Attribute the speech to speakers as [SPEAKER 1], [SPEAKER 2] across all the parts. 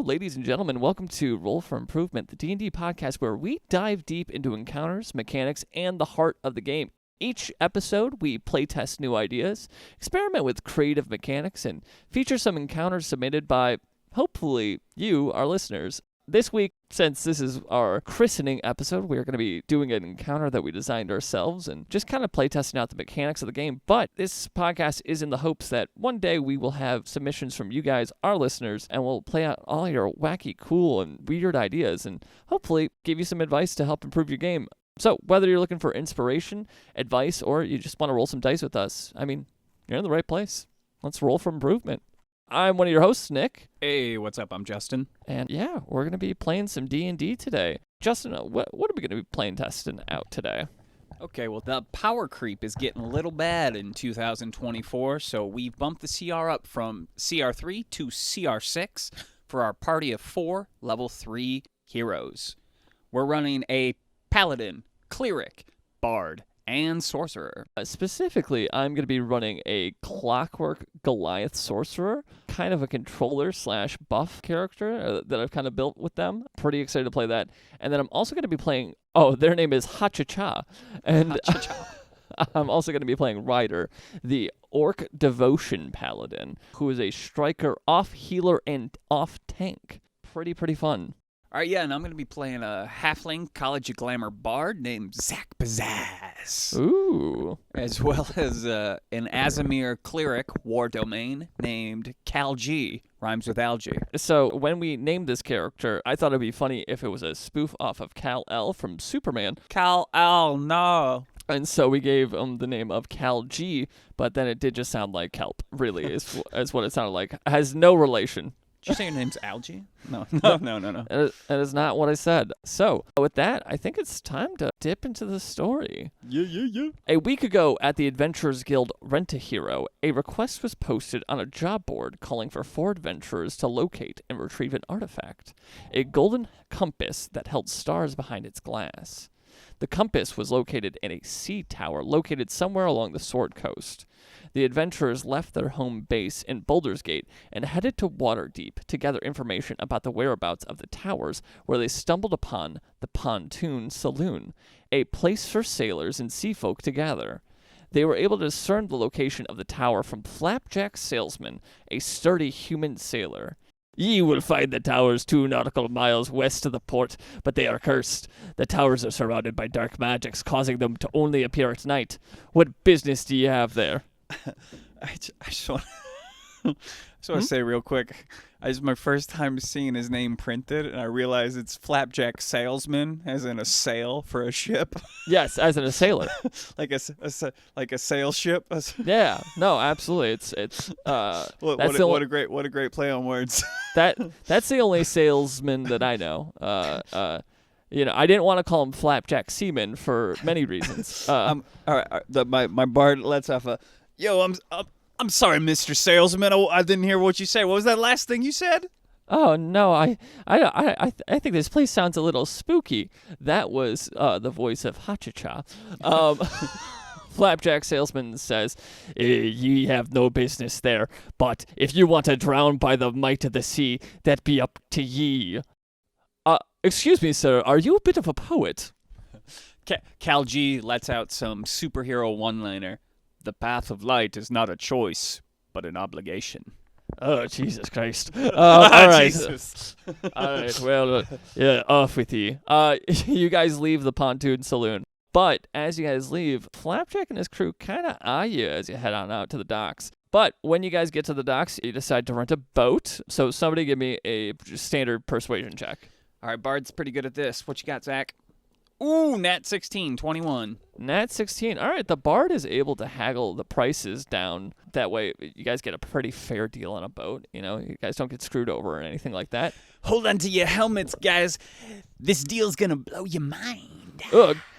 [SPEAKER 1] ladies and gentlemen. Welcome to Roll for Improvement, the D&D podcast where we dive deep into encounters, mechanics, and the heart of the game. Each episode, we playtest new ideas, experiment with creative mechanics, and feature some encounters submitted by, hopefully, you, our listeners. This week, since this is our christening episode, we're going to be doing an encounter that we designed ourselves and just kind of playtesting out the mechanics of the game. But this podcast is in the hopes that one day we will have submissions from you guys, our listeners, and we'll play out all your wacky, cool, and weird ideas and hopefully give you some advice to help improve your game. So whether you're looking for inspiration, advice, or you just want to roll some dice with us, I mean, you're in the right place. Let's roll for improvement. I'm one of your hosts, Nick.
[SPEAKER 2] Hey, what's up? I'm Justin.
[SPEAKER 1] And yeah, we're going to be playing some D&D today. Justin, what are we going to be playing testing out today?
[SPEAKER 2] Okay, well, the power creep is getting a little bad in 2024, so we've bumped the CR up from CR3 to CR6 for our party of 4 level 3 heroes. We're running a Paladin, Cleric, Bard, and Sorcerer.
[SPEAKER 1] Specifically, I'm going to be running a Clockwork Goliath Sorcerer, kind of a controller / buff character that I've kind of built with them. Pretty excited to play that. And then I'm also going to be playing, their name is Ha-Cha-Cha. And I'm also going to be playing Ryder, the Orc Devotion Paladin, who is a striker, off healer, and off tank. Pretty fun.
[SPEAKER 2] All right, yeah, and I'm going to be playing a halfling College of Glamour bard named Zach Pizzazz.
[SPEAKER 1] Ooh.
[SPEAKER 2] As well as an Azamir Cleric war domain named Cal G. Rhymes with algae.
[SPEAKER 1] So when we named this character, I thought it'd be funny if it was a spoof off of Kal-El from Superman.
[SPEAKER 2] Kal-El, no.
[SPEAKER 1] And so we gave him the name of Cal G, but then it did just sound like kelp, really, is what it sounded like. It has no relation.
[SPEAKER 2] Did you say your name's Algae? No.
[SPEAKER 1] That is not what I said. So, with that, I think it's time to dip into the story.
[SPEAKER 2] Yeah.
[SPEAKER 1] A week ago at the Adventurers Guild Rent-A-Hero, a request was posted on a job board calling for 4 adventurers to locate and retrieve an artifact, a golden compass that held stars behind its glass. The compass was located in a sea tower located somewhere along the Sword Coast. The adventurers left their home base in Baldur's Gate and headed to Waterdeep to gather information about the whereabouts of the towers, where they stumbled upon the Pontoon Saloon, a place for sailors and sea folk to gather. They were able to discern the location of the tower from Flapjack Sailsman, a sturdy human sailor. "Ye will find the towers 2 nautical miles west of the port, but they are cursed. The towers are surrounded by dark magics, causing them to only appear at night. What business do you have there?"
[SPEAKER 2] I just want to say real quick, it's my first time seeing his name printed, and I realize it's Flapjack Sailsman, as in a sail for a ship.
[SPEAKER 1] Yes, as in a sailor.
[SPEAKER 2] like a sail ship.
[SPEAKER 1] Yeah, no, absolutely. It's
[SPEAKER 2] what a great play on words.
[SPEAKER 1] That's the only salesman that I know. I didn't want to call him Flapjack Seaman for many reasons.
[SPEAKER 2] All right, my bard lets off a, "Yo, I'm sorry, Mr. Salesman. I didn't hear what you said. What was that last thing you said?"
[SPEAKER 1] Oh no, I think this place sounds a little spooky. That was the voice of Ha-Cha-Cha. Flapjack Sailsman says, "Ye have no business there, but if you want to drown by the might of the sea, that be up to ye." Excuse me, sir, are you a bit of a poet?
[SPEAKER 2] Cal G lets out some superhero one-liner. "The path of light is not a choice, but an obligation."
[SPEAKER 1] Oh, Jesus Christ. All right.
[SPEAKER 2] Jesus.
[SPEAKER 1] All right, well, yeah, off with you. You guys leave the Pontoon Saloon. But as you guys leave, Flapjack and his crew kind of eye you as you head on out to the docks. But when you guys get to the docks, you decide to rent a boat. So somebody give me a standard persuasion check.
[SPEAKER 2] All right, Bard's pretty good at this. What you got, Zach? Ooh, nat 16, 21.
[SPEAKER 1] Nat 16. All right, the Bard is able to haggle the prices down. That way, you guys get a pretty fair deal on a boat. You guys don't get screwed over or anything like that.
[SPEAKER 2] Hold on to your helmets, guys. This deal's gonna blow your mind.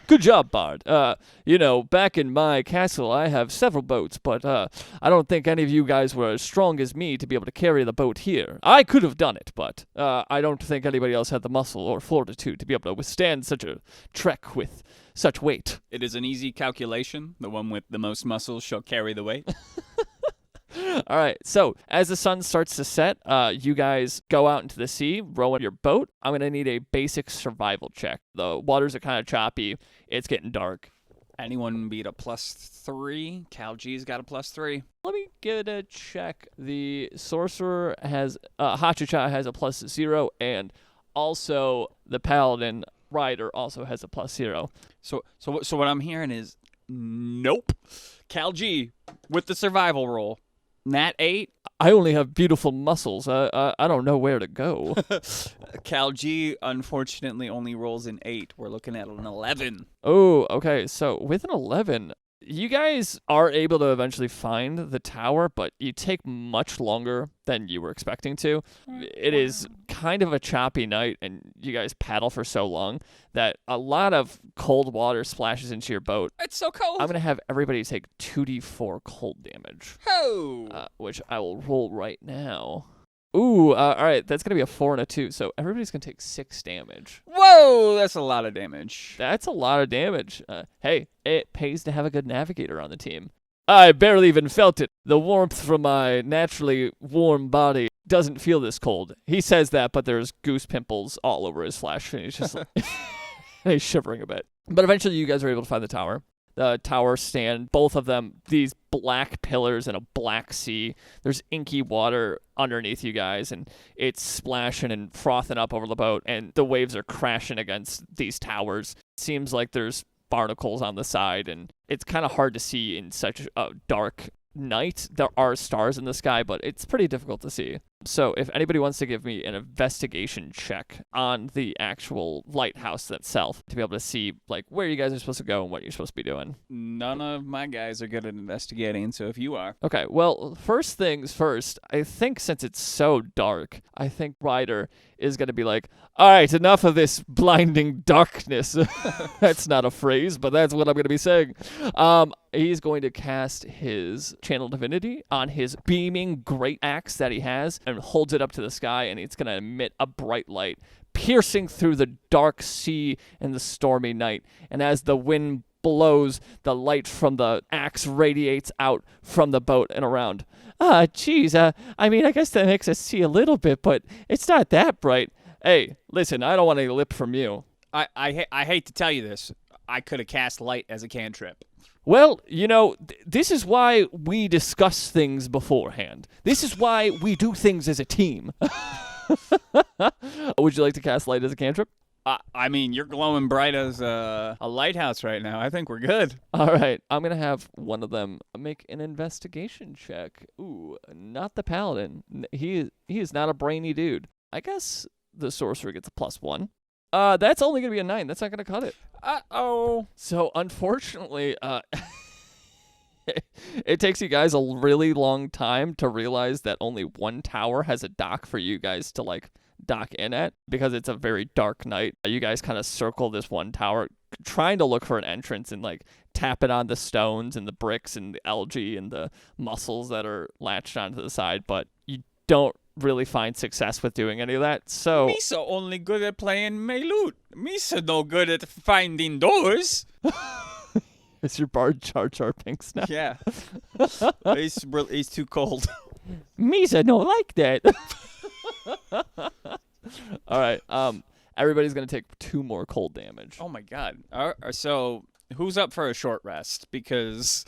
[SPEAKER 1] Good job, Bard. Back in my castle, I have several boats, but I don't think any of you guys were as strong as me to be able to carry the boat here. I could have done it, but I don't think anybody else had the muscle or fortitude to be able to withstand such a trek with such weight.
[SPEAKER 2] It is an easy calculation. The one with the most muscles shall carry the weight.
[SPEAKER 1] All right, so as the sun starts to set, you guys go out into the sea, row in your boat. I'm going to need a basic survival check. The waters are kind of choppy. It's getting dark.
[SPEAKER 2] Anyone beat a +3? Cal G's got a +3.
[SPEAKER 1] Let me get a check. The Sorcerer has, Hachicha has a +0, and also the Paladin Rider also has a +0.
[SPEAKER 2] So what I'm hearing is, nope. Cal G with the survival roll. Nat 8.
[SPEAKER 1] I only have beautiful muscles. I don't know where to go.
[SPEAKER 2] Cal G, unfortunately, only rolls an 8. We're looking at an 11.
[SPEAKER 1] Oh, okay. So with an 11, you guys are able to eventually find the tower, but you take much longer than you were expecting to. It is kind of a choppy night, and you guys paddle for so long that a lot of cold water splashes into your boat.
[SPEAKER 2] It's so cold.
[SPEAKER 1] I'm going to have everybody take 2d4 cold damage, which I will roll right now. Ooh, all right, that's going to be a 4 and a 2, so everybody's going to take 6 damage.
[SPEAKER 2] Whoa, that's a lot of damage.
[SPEAKER 1] That's a lot of damage. Hey, it pays to have a good navigator on the team. I barely even felt it. The warmth from my naturally warm body doesn't feel this cold. He says that, but there's goose pimples all over his flesh, and he's just he's shivering a bit. But eventually you guys are able to find the tower. The tower stand, both of them, these black pillars in a black sea. There's inky water underneath you guys, and it's splashing and frothing up over the boat, and the waves are crashing against these towers. Seems like there's barnacles on the side, and it's kind of hard to see in such a dark night. There are stars in the sky, but it's pretty difficult to see. So if anybody wants to give me an investigation check on the actual lighthouse itself to be able to see like where you guys are supposed to go and what you're supposed to be doing.
[SPEAKER 2] None of my guys are good at investigating, so if you are.
[SPEAKER 1] Okay, well, first things first, I think since it's so dark, I think Ryder is going to be like, all right, enough of this blinding darkness. That's not a phrase, but that's what I'm going to be saying. He's going to cast his Channel Divinity on his beaming great axe that he has and holds it up to the sky, and it's going to emit a bright light, piercing through the dark sea and the stormy night. And as the wind blows, the light from the axe radiates out from the boat and around. Geez, I mean, I guess that makes us see a little bit, but it's not that bright. Hey, listen, I don't want any lip from you.
[SPEAKER 2] I hate to tell you this. I could have cast light as a cantrip.
[SPEAKER 1] Well, you know, this is why we discuss things beforehand. This is why we do things as a team. Would you like to cast light as a cantrip?
[SPEAKER 2] I mean, you're glowing bright as a lighthouse right now. I think we're good.
[SPEAKER 1] All right. I'm going to have one of them make an investigation check. Ooh, not the Paladin. He is not a brainy dude. I guess the Sorcerer gets a +1. That's only going to be a 9. That's not going to cut it.
[SPEAKER 2] Uh-oh.
[SPEAKER 1] So, unfortunately, it takes you guys a really long time to realize that only one tower has a dock for you guys to, like, dock in at, because it's a very dark night. You guys kind of circle this one tower, trying to look for an entrance and, like, tap it on the stones and the bricks and the algae and the mussels that are latched onto the side, but you don't really find success with doing any of that. So
[SPEAKER 2] Misa only good at playing Melut. Misa no good at finding doors.
[SPEAKER 1] is your bard Jar Jar Binks now?
[SPEAKER 2] Yeah. He's too cold.
[SPEAKER 1] Misa no like that. All right. Everybody's gonna take 2 more cold damage.
[SPEAKER 2] Oh my god. So who's up for a short rest? Because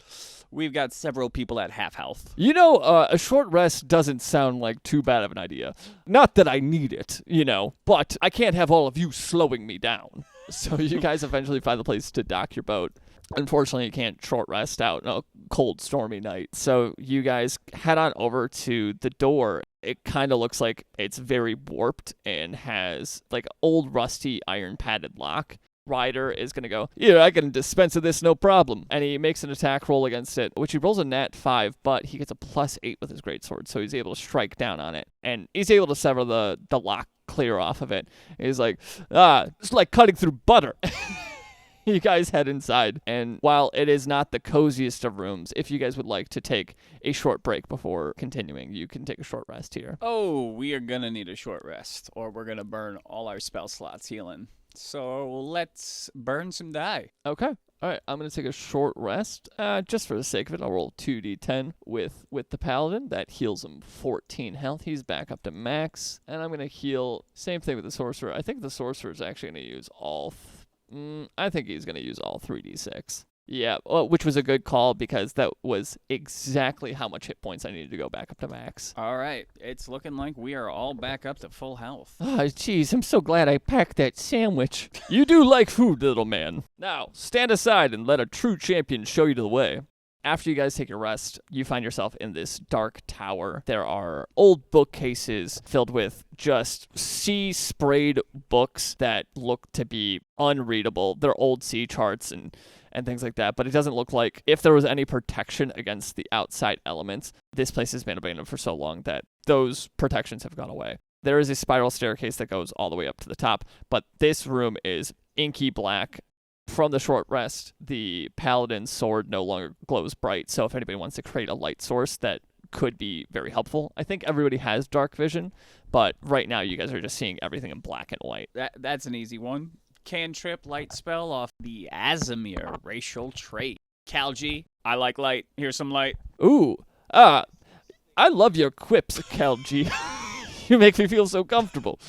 [SPEAKER 2] we've got several people at half health.
[SPEAKER 1] You know, a short rest doesn't sound like too bad of an idea. Not that I need it, you know, but I can't have all of you slowing me down. So you guys eventually find the place to dock your boat. Unfortunately, you can't short rest out in a cold, stormy night. So you guys head on over to the door. It kind of looks like it's very warped and has like old rusty iron padded lock. Ryder is going to go, yeah, I can dispense of this, no problem. And he makes an attack roll against it, which he rolls a nat 5, but he gets a +8 with his greatsword, so he's able to strike down on it. And he's able to sever the lock clear off of it. He's like, it's like cutting through butter. You guys head inside, and while it is not the coziest of rooms, if you guys would like to take a short break before continuing, you can take a short rest here.
[SPEAKER 2] Oh, we are going to need a short rest, or we're going to burn all our spell slots healing. So let's burn some die.
[SPEAKER 1] Okay. All right, I'm going to take a short rest. Just for the sake of it, I'll roll 2d10 with the Paladin. That heals him 14 health. He's back up to max. And I'm going to heal, same thing with the Sorcerer. I think the Sorcerer is actually going to use I think he's going to use all 3d6. Yeah, well, which was a good call because that was exactly how much hit points I needed to go back up to max.
[SPEAKER 2] All right, it's looking like we are all back up to full health.
[SPEAKER 1] Oh, jeez, I'm so glad I packed that sandwich. You do like food, little man. Now, stand aside and let a true champion show you the way. After you guys take your rest, you find yourself in this dark tower. There are old bookcases filled with just sea-sprayed books that look to be unreadable. They're old sea charts and things like that, but it doesn't look like if there was any protection against the outside elements. This place has been abandoned for so long that those protections have gone away. There is a spiral staircase that goes all the way up to the top, but this room is inky black. From the short rest, the Paladin's sword no longer glows bright, so if anybody wants to create a light source, that could be very helpful. I think everybody has dark vision, but right now you guys are just seeing everything in black and white.
[SPEAKER 2] That's an easy one. Cantrip light spell off the Azamir racial trait. Calgi, I like light. Here's some light.
[SPEAKER 1] Ooh, I love your quips, Calgi. You make me feel so comfortable.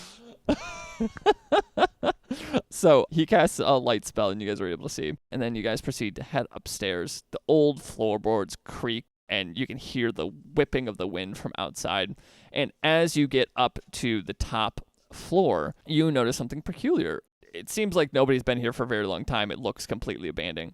[SPEAKER 1] So he casts a light spell and you guys are able to see. And then you guys proceed to head upstairs. The old floorboards creak and you can hear the whipping of the wind from outside. And as you get up to the top floor, you notice something peculiar. It seems like nobody's been here for a very long time. It looks completely abandoned.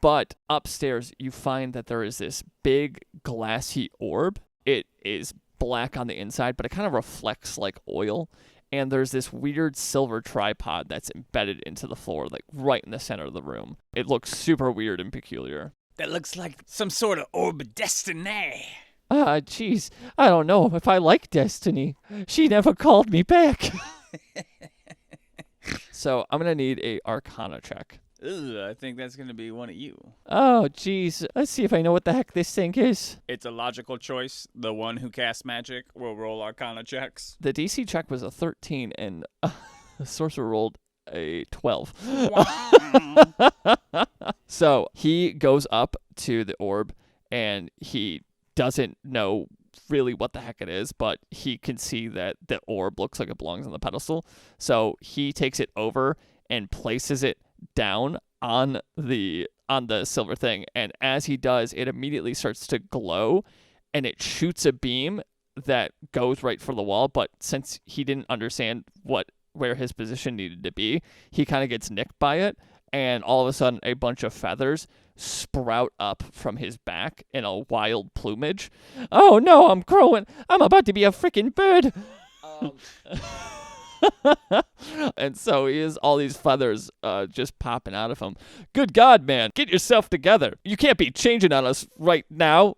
[SPEAKER 1] But upstairs, you find that there is this big glassy orb. It is black on the inside, but it kind of reflects like oil. And there's this weird silver tripod that's embedded into the floor, like right in the center of the room. It looks super weird and peculiar.
[SPEAKER 2] That looks like some sort of orb of destiny.
[SPEAKER 1] Jeez, I don't know if I like Destiny. She never called me back. So I'm going to need a Arcana check.
[SPEAKER 2] Ugh, I think that's going to be one of you.
[SPEAKER 1] Oh, jeez. Let's see if I know what the heck this thing is.
[SPEAKER 2] It's a logical choice. The one who casts magic will roll Arcana checks.
[SPEAKER 1] The DC check was a 13, and the Sorcerer rolled a 12. So he goes up to the orb, and he doesn't know really what the heck it is, but he can see that the orb looks like it belongs on the pedestal. So he takes it over and places it down on the silver thing, and as he does, it immediately starts to glow, and it shoots a beam that goes right for the wall. But since he didn't understand where his position needed to be, he kind of gets nicked by it, and all of a sudden a bunch of feathers sprout up from his back in a wild plumage. Oh no, I'm growing. I'm about to be a freaking bird. And so he has all these feathers just popping out of him. Good God, man, get yourself together. You can't be changing on us right now.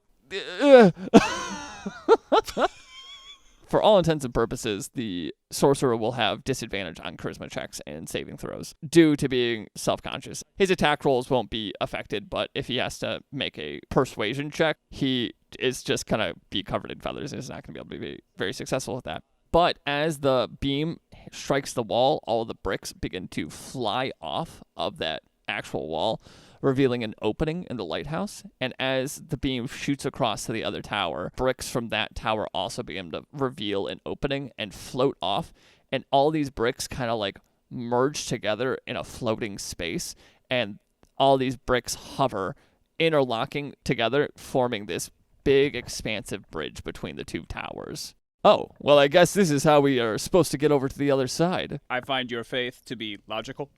[SPEAKER 1] For all intents and purposes, the Sorcerer will have disadvantage on charisma checks and saving throws due to being self-conscious. His attack rolls won't be affected, but if he has to make a persuasion check, he is just going to be covered in feathers and is not going to be able to be very successful with that. But as the beam strikes the wall, all of the bricks begin to fly off of that actual wall, revealing an opening in the lighthouse. And as the beam shoots across to the other tower, bricks from that tower also begin to reveal an opening and float off. And all these bricks kind of like merge together in a floating space. And all these bricks hover, interlocking together, forming this big, expansive bridge between the two towers. Oh, well, I guess this is how we are supposed to get over to the other side.
[SPEAKER 2] I find your faith to be logical.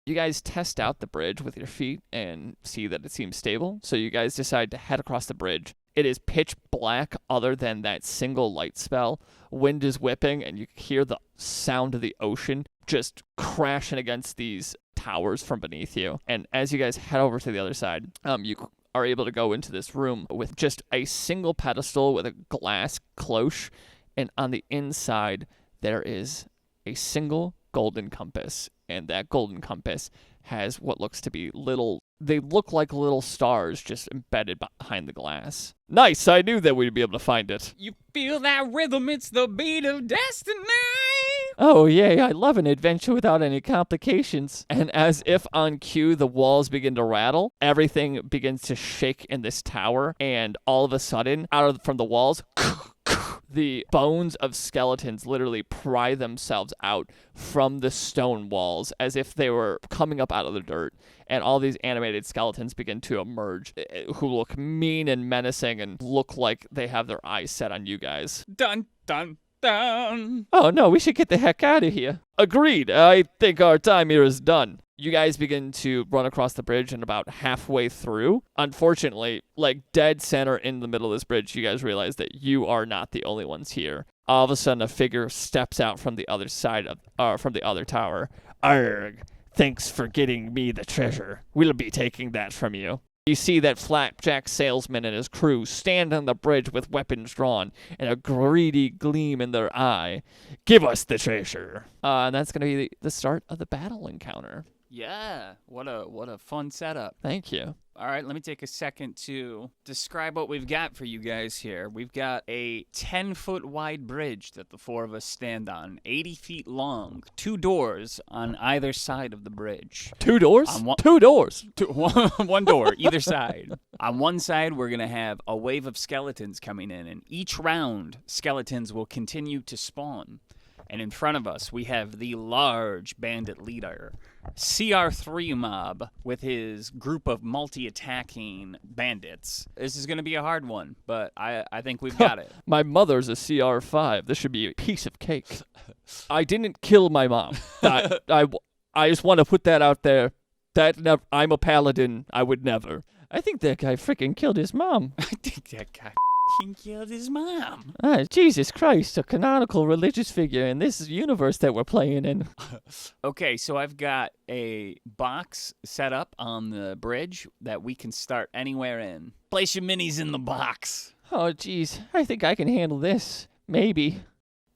[SPEAKER 1] You guys test out the bridge with your feet and see that it seems stable, so you guys decide to head across the bridge. It is pitch black other than that single light spell. Wind is whipping, and you hear the sound of the ocean just crashing against these towers from beneath you. And as you guys head over to the other side, you are able to go into this room with just a single pedestal with a glass cloche, and on the inside there is a single golden compass. And that golden compass has what looks to be they look like little stars just embedded behind the glass. Nice, I knew that we'd be able to find it.
[SPEAKER 2] You feel that rhythm, it's the beat of destiny.
[SPEAKER 1] Oh, yay, I love an adventure without any complications. And as if on cue, the walls begin to rattle. Everything begins to shake in this tower. And all of a sudden, from the walls, the bones of skeletons literally pry themselves out from the stone walls as if they were coming up out of the dirt. And all these animated skeletons begin to emerge who look mean and menacing and look like they have their eyes set on you guys.
[SPEAKER 2] Dun, dun, dun.
[SPEAKER 1] Oh no, we should get the heck out of here. Agreed. I think our time here is done. You guys begin to run across the bridge and about halfway through, unfortunately, like dead center in the middle of this bridge, you guys realize that you are not the only ones here. All of a sudden, a figure steps out from the other side from the other tower. Arrgh, thanks for getting me the treasure. We'll be taking that from you. You see that Flapjack Sailsman and his crew stand on the bridge with weapons drawn and a greedy gleam in their eye. Give us the treasure. And that's going to be the start of the battle encounter.
[SPEAKER 2] Yeah, what a fun setup.
[SPEAKER 1] Thank you.
[SPEAKER 2] All right, let me take a second to describe what we've got for you guys here. We've got a 10-foot wide bridge that the four of us stand on, 80 feet long, 2 doors on either side of the bridge.
[SPEAKER 1] 2 doors? 2 doors.
[SPEAKER 2] One door, either side. On one side, we're going to have a wave of skeletons coming in, and each round, skeletons will continue to spawn. And in front of us, we have the large bandit leader, CR3 mob, with his group of multi-attacking bandits. This is going to be a hard one, but I think we've got it.
[SPEAKER 1] My mother's a CR5. This should be a piece of cake. I didn't kill my mom. I just want to put that out there. I'm a paladin. I would never. I think that guy freaking killed his mom.
[SPEAKER 2] I think that guy killed his mom.
[SPEAKER 1] Jesus Christ, a canonical religious figure in this universe that we're playing in.
[SPEAKER 2] Okay, so I've got a box set up on the bridge that we can start anywhere in. Place your minis in the box.
[SPEAKER 1] Oh, geez, I think I can handle this. Maybe.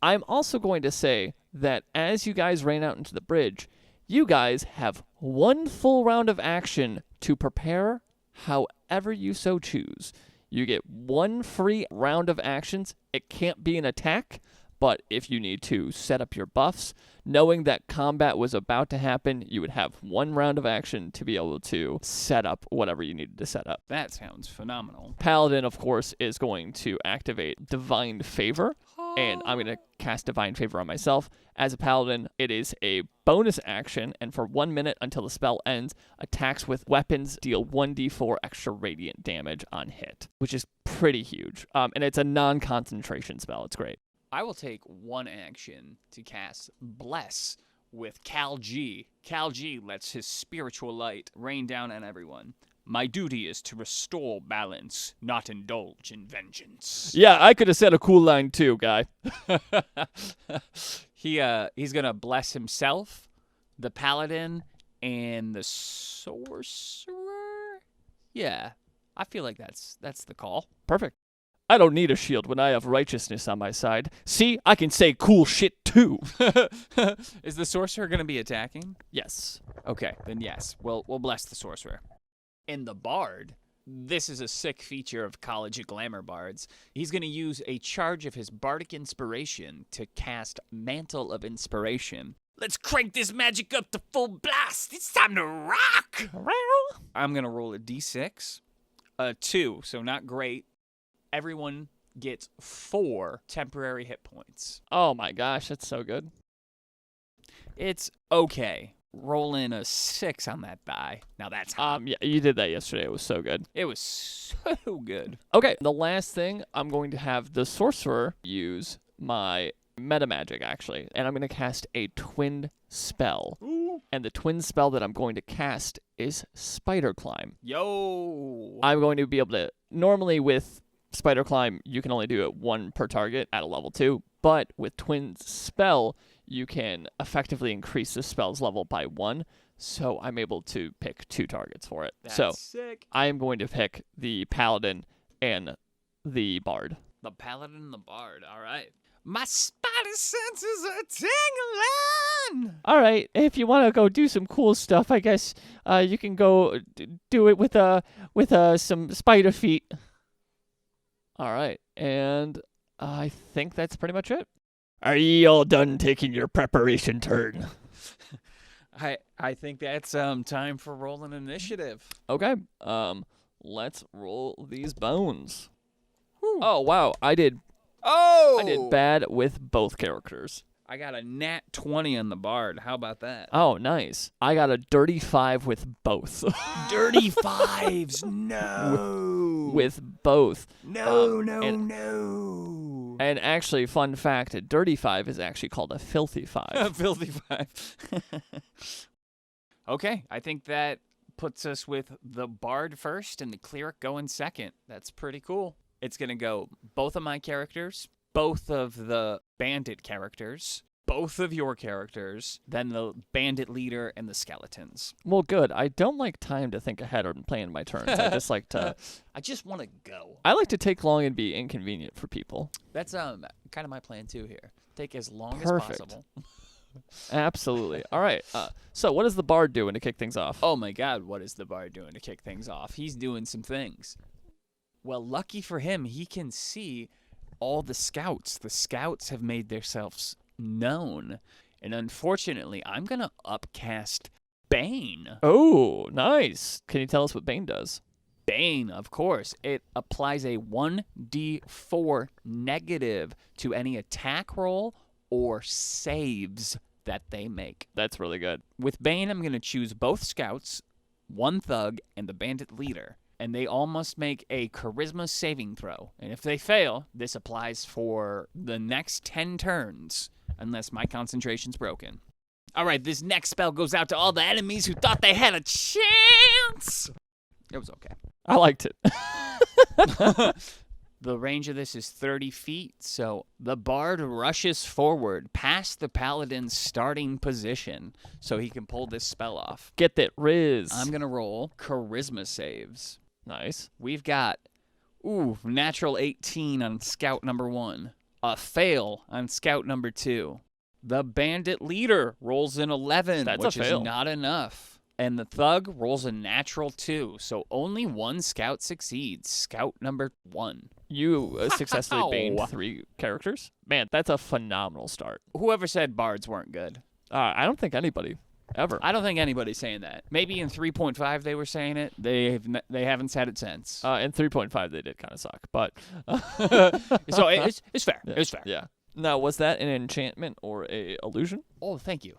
[SPEAKER 1] I'm also going to say that as you guys rain out into the bridge, you guys have 1 full round of action to prepare however you so choose. You get 1 free round of actions. It can't be an attack, but if you need to set up your buffs, knowing that combat was about to happen, you would have 1 round of action to be able to set up whatever you needed to set up.
[SPEAKER 2] That sounds phenomenal.
[SPEAKER 1] Paladin, of course, is going to activate Divine Favor, and I'm going to cast Divine Favor on myself. As a Paladin, it is a bonus action, and for 1 minute until the spell ends, attacks with weapons deal 1d4 extra radiant damage on hit, which is pretty huge. And it's a non-concentration spell. It's great.
[SPEAKER 2] I will take 1 action to cast Bless with Cal G. Cal G lets his spiritual light rain down on everyone. My duty is to restore balance, not indulge in vengeance.
[SPEAKER 1] Yeah, I could have said a cool line too, guy.
[SPEAKER 2] He's gonna bless himself, the paladin, and the sorcerer. Yeah, I feel like that's the call.
[SPEAKER 1] Perfect. I don't need a shield when I have righteousness on my side. See, I can say cool shit too.
[SPEAKER 2] Is the sorcerer gonna be attacking?
[SPEAKER 1] Yes.
[SPEAKER 2] Okay, then yes. We'll bless the sorcerer. And the bard, this is a sick feature of College of Glamour bards. He's going to use a charge of his bardic inspiration to cast Mantle of Inspiration. Let's crank this magic up to full blast. It's time to rock. I'm going to roll a d6. 2, so not great. Everyone gets 4 temporary hit points.
[SPEAKER 1] Oh my gosh, that's so good.
[SPEAKER 2] It's okay. Roll in a 6 on that die. Now that's hot.
[SPEAKER 1] Yeah, you did that yesterday. It was so good.
[SPEAKER 2] It was so good.
[SPEAKER 1] Okay, the last thing, I'm going to have the sorcerer use my meta magic, actually, and I'm going to cast a twin spell.
[SPEAKER 2] Ooh.
[SPEAKER 1] And the twin spell that I'm going to cast is Spider Climb.
[SPEAKER 2] Yo!
[SPEAKER 1] I'm going to be able to, normally with Spider Climb, you can only do it 1 per target at a level 2, but with twin spell, you can effectively increase the spell's level by 1, so I'm able to pick 2 targets for it.
[SPEAKER 2] That's sick.
[SPEAKER 1] I am going to pick the Paladin and the Bard.
[SPEAKER 2] The Paladin and the Bard, all right. My spider senses are tingling!
[SPEAKER 1] All right, if you want to go do some cool stuff, I guess you can go do it with some spider feet. All right, and I think that's pretty much it. Are ye all done taking your preparation turn?
[SPEAKER 2] I think that's time for rolling initiative.
[SPEAKER 1] Okay. Let's roll these bones. Whew. Oh wow, I did bad with both characters.
[SPEAKER 2] I got a nat 20 on the bard. How about that?
[SPEAKER 1] Oh, nice. I got a dirty 5 with both.
[SPEAKER 2] Dirty 5s. No.
[SPEAKER 1] With both.
[SPEAKER 2] No.
[SPEAKER 1] And actually, fun fact, a dirty 5 is actually called a filthy 5.
[SPEAKER 2] A filthy 5. Okay, I think that puts us with the bard first and the cleric going second. That's pretty cool. It's going to go both of my characters, both of the bandit characters, both of your characters, then the bandit leader and the skeletons.
[SPEAKER 1] Well, good. I don't like time to think ahead or plan my turns. I just like to...
[SPEAKER 2] I just want to go.
[SPEAKER 1] I like to take long and be inconvenient for people.
[SPEAKER 2] That's kind of my plan too here. Take as long
[SPEAKER 1] Perfect.
[SPEAKER 2] as possible.
[SPEAKER 1] Absolutely. All right. So what is the bard doing to kick things off?
[SPEAKER 2] Oh my god, what is the bard doing to kick things off? He's doing some things. Well, lucky for him, he can see all the scouts. The scouts have made themselves known. And unfortunately, I'm going to upcast Bane.
[SPEAKER 1] Oh, nice. Can you tell us what Bane does?
[SPEAKER 2] Bane, of course. It applies a 1d4 negative to any attack roll or saves that they make.
[SPEAKER 1] That's really good.
[SPEAKER 2] With Bane, I'm going to choose both scouts, one thug, and the bandit leader. And they all must make a charisma saving throw. And if they fail, this applies for the next 10 turns, unless my concentration's broken. All right, this next spell goes out to all the enemies who thought they had a chance. It was okay.
[SPEAKER 1] I liked it.
[SPEAKER 2] The range of this is 30 feet, so the bard rushes forward past the paladin's starting position so he can pull this spell off.
[SPEAKER 1] Get that Riz.
[SPEAKER 2] I'm going to roll charisma saves.
[SPEAKER 1] Nice.
[SPEAKER 2] We've got, natural 18 on scout number 1. A fail on scout number 2. The bandit leader rolls an 11, which is not enough. And the thug rolls a natural 2, so only one scout succeeds. Scout number 1.
[SPEAKER 1] You successfully baned 3 characters? Man, that's a phenomenal start.
[SPEAKER 2] Whoever said bards weren't good?
[SPEAKER 1] I don't think anybody. Ever.
[SPEAKER 2] I don't think anybody's saying that. Maybe in 3.5 they were saying it. They haven't said it since.
[SPEAKER 1] In 3.5 they did kind of suck, but
[SPEAKER 2] so it's fair.
[SPEAKER 1] Yeah.
[SPEAKER 2] It's fair.
[SPEAKER 1] Yeah. Now, was that an enchantment or a illusion?
[SPEAKER 2] Oh, thank you.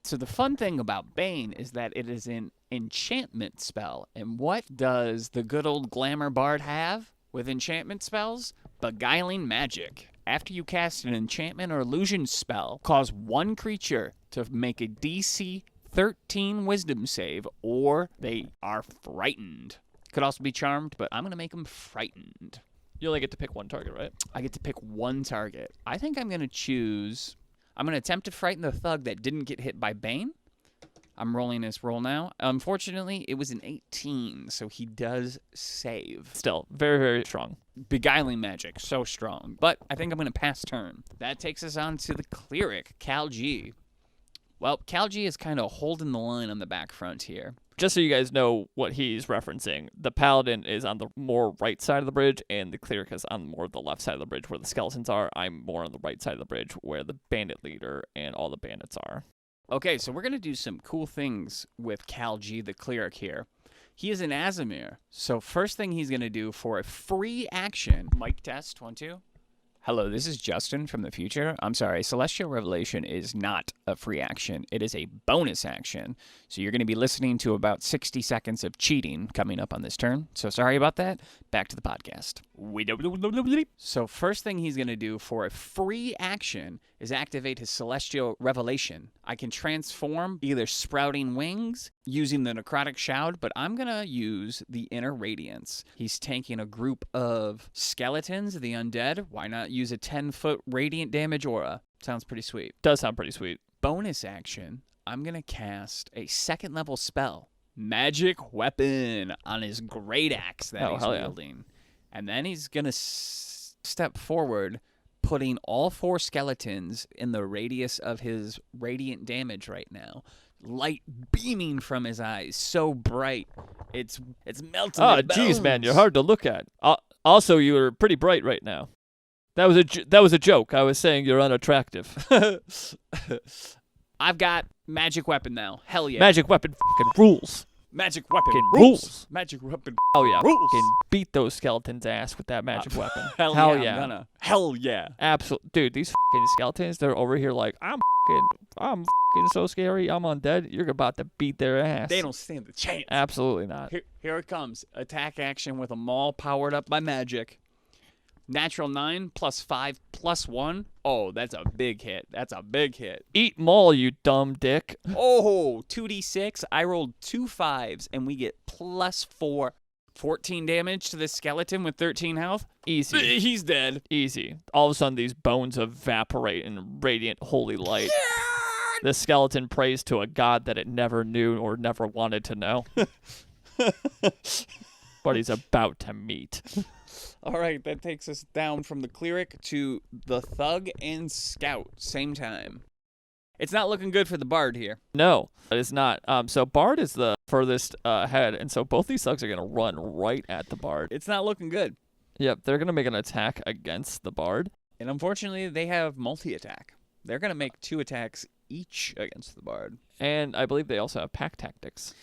[SPEAKER 2] So the fun thing about Bane is that it is an enchantment spell. And what does the good old Glamour bard have with enchantment spells? Beguiling magic. After you cast an enchantment or illusion spell, cause one creature to make a DC 13 wisdom save, or they are frightened. Could also be charmed, but I'm going to make them frightened.
[SPEAKER 1] You only get to pick one target, right?
[SPEAKER 2] I get to pick one target. I think I'm going to attempt to frighten the thug that didn't get hit by Bane. I'm rolling this roll now. Unfortunately, it was an 18, so he does save.
[SPEAKER 1] Still, very, very strong.
[SPEAKER 2] Beguiling magic, so strong. But I think I'm going to pass turn. That takes us on to the cleric, Cal G. Well, Cal G is kind of holding the line on the back front here.
[SPEAKER 1] Just so you guys know what he's referencing, the paladin is on the more right side of the bridge, and the cleric is on more the left side of the bridge where the skeletons are. I'm more on the right side of the bridge where the bandit leader and all the bandits are.
[SPEAKER 2] Okay, so we're going to do some cool things with Cal G, the cleric here. He is an Azimir, so first thing he's going to do for a free action... Mic test, 1, 2. Hello, this is Justin from the future. I'm sorry, Celestial Revelation is not a free action. It is a bonus action. So you're going to be listening to about 60 seconds of cheating coming up on this turn. So sorry about that. Back to the podcast. So first thing he's going to do for a free action is activate his Celestial Revelation. I can transform either Sprouting Wings using the Necrotic Shroud, but I'm going to use the Inner Radiance. He's tanking a group of skeletons, the undead. Why not use a 10-foot radiant damage aura? Sounds pretty sweet.
[SPEAKER 1] Does sound pretty sweet.
[SPEAKER 2] Bonus action, I'm going to cast a 2nd level spell, Magic Weapon, on his great axe that he's wielding. Yeah. And then he's going to step forward, putting all 4 skeletons in the radius of his radiant damage right now. Light beaming from his eyes, so bright, it's melting.
[SPEAKER 1] Oh, geez, man, you're hard to look at. Also, you're pretty bright right now. That was a joke. I was saying you're unattractive.
[SPEAKER 2] I've got magic weapon now. Hell yeah.
[SPEAKER 1] Magic weapon fucking rules.
[SPEAKER 2] Magic weapon
[SPEAKER 1] Rules.
[SPEAKER 2] Magic weapon
[SPEAKER 1] Oh yeah.
[SPEAKER 2] rules.
[SPEAKER 1] Fucking beat those skeletons' ass with that magic weapon.
[SPEAKER 2] Hell yeah. I'm gonna. Hell yeah.
[SPEAKER 1] Absolutely, dude. These fucking skeletons, they're over here like I'm fucking so scary. I'm undead. You're about to beat their ass.
[SPEAKER 2] They don't stand a chance.
[SPEAKER 1] Absolutely not.
[SPEAKER 2] Here it comes. Attack action with a maul powered up by magic. Natural 9 plus 5 plus 1. Oh, that's a big hit. That's a big hit.
[SPEAKER 1] Eat Maul, you dumb dick.
[SPEAKER 2] Oh, 2d6. I rolled 2 5s, and we get plus 4. 14 damage to this skeleton with 13 health.
[SPEAKER 1] Easy.
[SPEAKER 2] He's dead.
[SPEAKER 1] Easy. All of a sudden, these bones evaporate in radiant holy light. The skeleton prays to a god that it never knew or never wanted to know. But he's about to meet.
[SPEAKER 2] All right, that takes us down from the cleric to the thug and scout. Same time. It's not looking good for the bard here.
[SPEAKER 1] No, it is not. So Bard is the furthest ahead, and so both these thugs are going to run right at the Bard.
[SPEAKER 2] It's not looking good.
[SPEAKER 1] Yep, they're going to make an attack against the Bard.
[SPEAKER 2] And unfortunately, they have multi-attack. They're going to make 2 attacks each against the bard.
[SPEAKER 1] And I believe they also have pack tactics.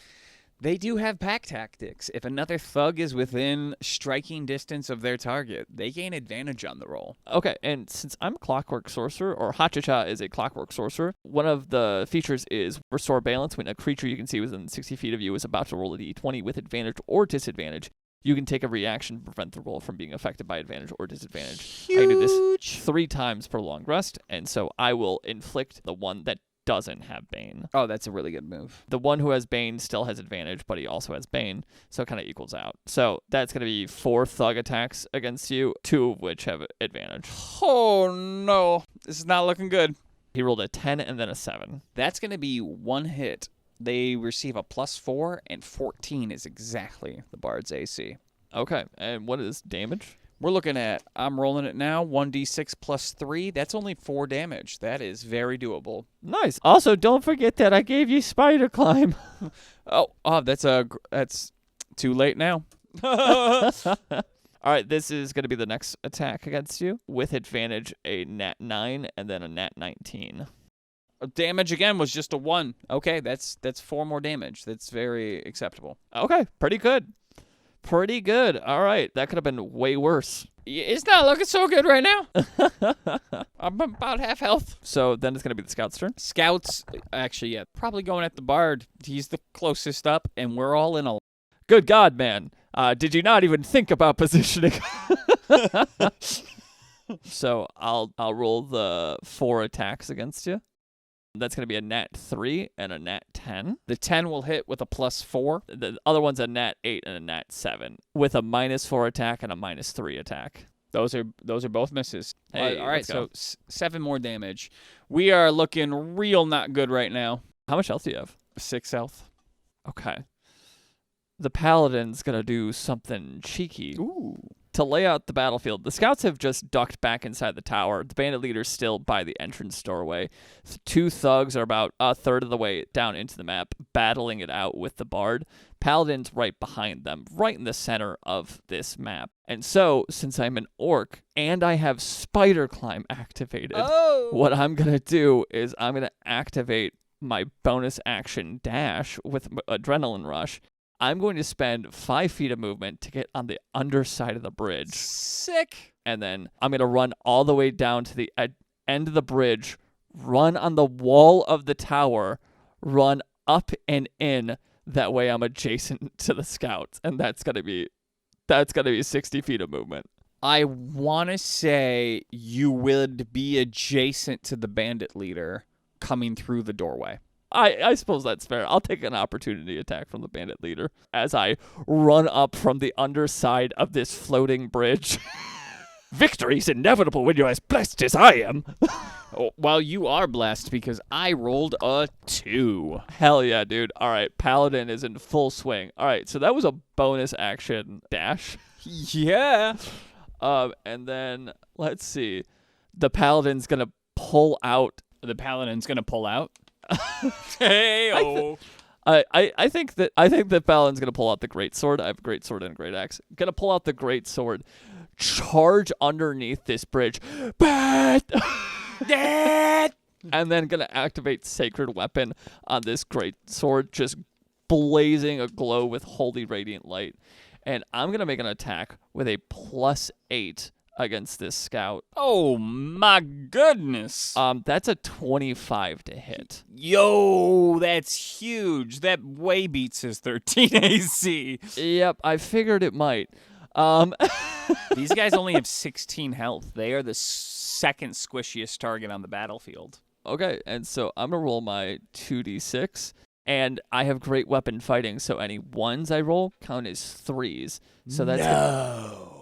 [SPEAKER 2] They do have pack tactics. If another thug is within striking distance of their target, they gain advantage on the roll.
[SPEAKER 1] Okay, and since I'm a Clockwork Sorcerer, or Hachicha is a Clockwork Sorcerer, one of the features is Restore Balance. When a creature you can see within 60 feet of you is about to roll a d20 with advantage or disadvantage, you can take a reaction to prevent the roll from being affected by advantage or disadvantage.
[SPEAKER 2] Huge.
[SPEAKER 1] I can do this 3 times per long rest, and so I will inflict the one that doesn't have Bane.
[SPEAKER 2] Oh, that's a really good move.
[SPEAKER 1] The one who has Bane still has advantage, but he also has Bane, so it kind of equals out. So that's going to be 4 thug attacks against you, 2 of which have advantage.
[SPEAKER 2] Oh, no. This is not looking good.
[SPEAKER 1] He rolled a 10 and then a 7.
[SPEAKER 2] That's going to be 1 hit. They receive a +4, and 14 is exactly the bard's AC.
[SPEAKER 1] Okay, and what is damage?
[SPEAKER 2] We're looking at, I'm rolling it now, 1d6 plus 3. That's only 4 damage. That is very doable.
[SPEAKER 1] Nice. Also, don't forget that I gave you spider climb.
[SPEAKER 2] Oh, that's too late now.
[SPEAKER 1] All right, this is going to be the next attack against you. With advantage, a nat 9 and then a nat 19.
[SPEAKER 2] Damage again was just a 1. Okay, that's 4 more damage. That's very acceptable.
[SPEAKER 1] Okay, pretty good. Pretty good. All right, that could have been way worse.
[SPEAKER 2] It's not looking so good right now. I'm about half health.
[SPEAKER 1] So then it's going to be the scout's turn.
[SPEAKER 2] Scouts, actually, yeah, probably going at the bard. He's the closest up, and we're all in a...
[SPEAKER 1] Good God, man. Did you not even think about positioning? So I'll roll the 4 attacks against you. That's going to be a nat 3 and a nat 10.
[SPEAKER 2] The 10 will hit with a +4.
[SPEAKER 1] The other one's a nat 8 and a nat 7 with a -4 attack and a -3 attack.
[SPEAKER 2] Those are both misses.
[SPEAKER 1] Hey,
[SPEAKER 2] all right,
[SPEAKER 1] let's go.
[SPEAKER 2] so 7 more damage. We are looking real not good right now.
[SPEAKER 1] How much health do you have?
[SPEAKER 2] 6 health.
[SPEAKER 1] Okay. The Paladin's going to do something cheeky.
[SPEAKER 2] Ooh.
[SPEAKER 1] To lay out the battlefield, the scouts have just ducked back inside the tower. The bandit leader's still by the entrance doorway. 2 thugs are about a third of the way down into the map, battling it out with the bard. Paladin's right behind them, right in the center of this map. And so, since I'm an orc and I have spider climb activated, what I'm going to do is I'm going to activate my bonus action dash with Adrenaline Rush. I'm going to spend 5 feet of movement to get on the underside of the bridge.
[SPEAKER 2] Sick.
[SPEAKER 1] And then I'm going to run all the way down to the end of the bridge, run on the wall of the tower, run up and in. That way I'm adjacent to the scouts. And that's going to be 60 feet of movement.
[SPEAKER 2] I want to say you would be adjacent to the bandit leader coming through the doorway.
[SPEAKER 1] I suppose that's fair. I'll take an opportunity attack from the bandit leader as I run up from the underside of this floating bridge. Victory's inevitable when you're as blessed as I am.
[SPEAKER 2] Oh, well, you are blessed because I rolled a 2.
[SPEAKER 1] Hell yeah, dude. All right, Paladin is in full swing. All right, so that was a bonus action dash.
[SPEAKER 2] Yeah.
[SPEAKER 1] And then, let's see. The Paladin's going to pull out.
[SPEAKER 2] The Paladin's going to pull out?
[SPEAKER 1] Hey-oh. I think that Paladin's gonna pull out the great sword. I have a great sword and a great axe. Gonna pull out the great sword, charge underneath this bridge. Bat! And then gonna activate Sacred Weapon on this great sword, just blazing aglow with holy radiant light. And I'm gonna make an attack with a +8 against this scout.
[SPEAKER 2] Oh my goodness.
[SPEAKER 1] That's a 25 to hit.
[SPEAKER 2] Yo, that's huge. That way beats his 13 AC.
[SPEAKER 1] Yep, I figured it might.
[SPEAKER 2] These guys only have 16 health. They are the second squishiest target on the battlefield.
[SPEAKER 1] Okay, and so I'm going to roll my 2d6, and I have great weapon fighting, so any 1s I roll count as 3s. So that's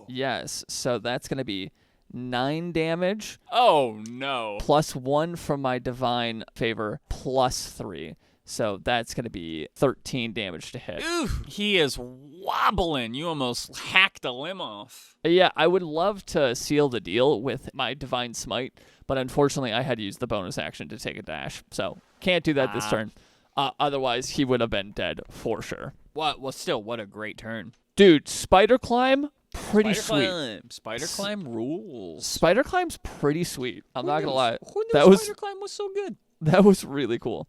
[SPEAKER 1] yes, so that's going to be 9 damage.
[SPEAKER 2] Oh, no.
[SPEAKER 1] +1 from my divine favor, +3. So that's going to be 13 damage to hit.
[SPEAKER 2] Ooh, he is wobbling. You almost hacked a limb off.
[SPEAKER 1] Yeah, I would love to seal the deal with my divine smite, but unfortunately I had to use the bonus action to take a dash. So can't do that this turn. Otherwise, he would have been dead for sure.
[SPEAKER 2] Well, still, what a great turn.
[SPEAKER 1] Dude, spider climb, pretty sweet.
[SPEAKER 2] Spider climb rules.
[SPEAKER 1] Spider climb's pretty sweet. I'm not going to lie.
[SPEAKER 2] Who knew spider climb was so good?
[SPEAKER 1] That was really cool.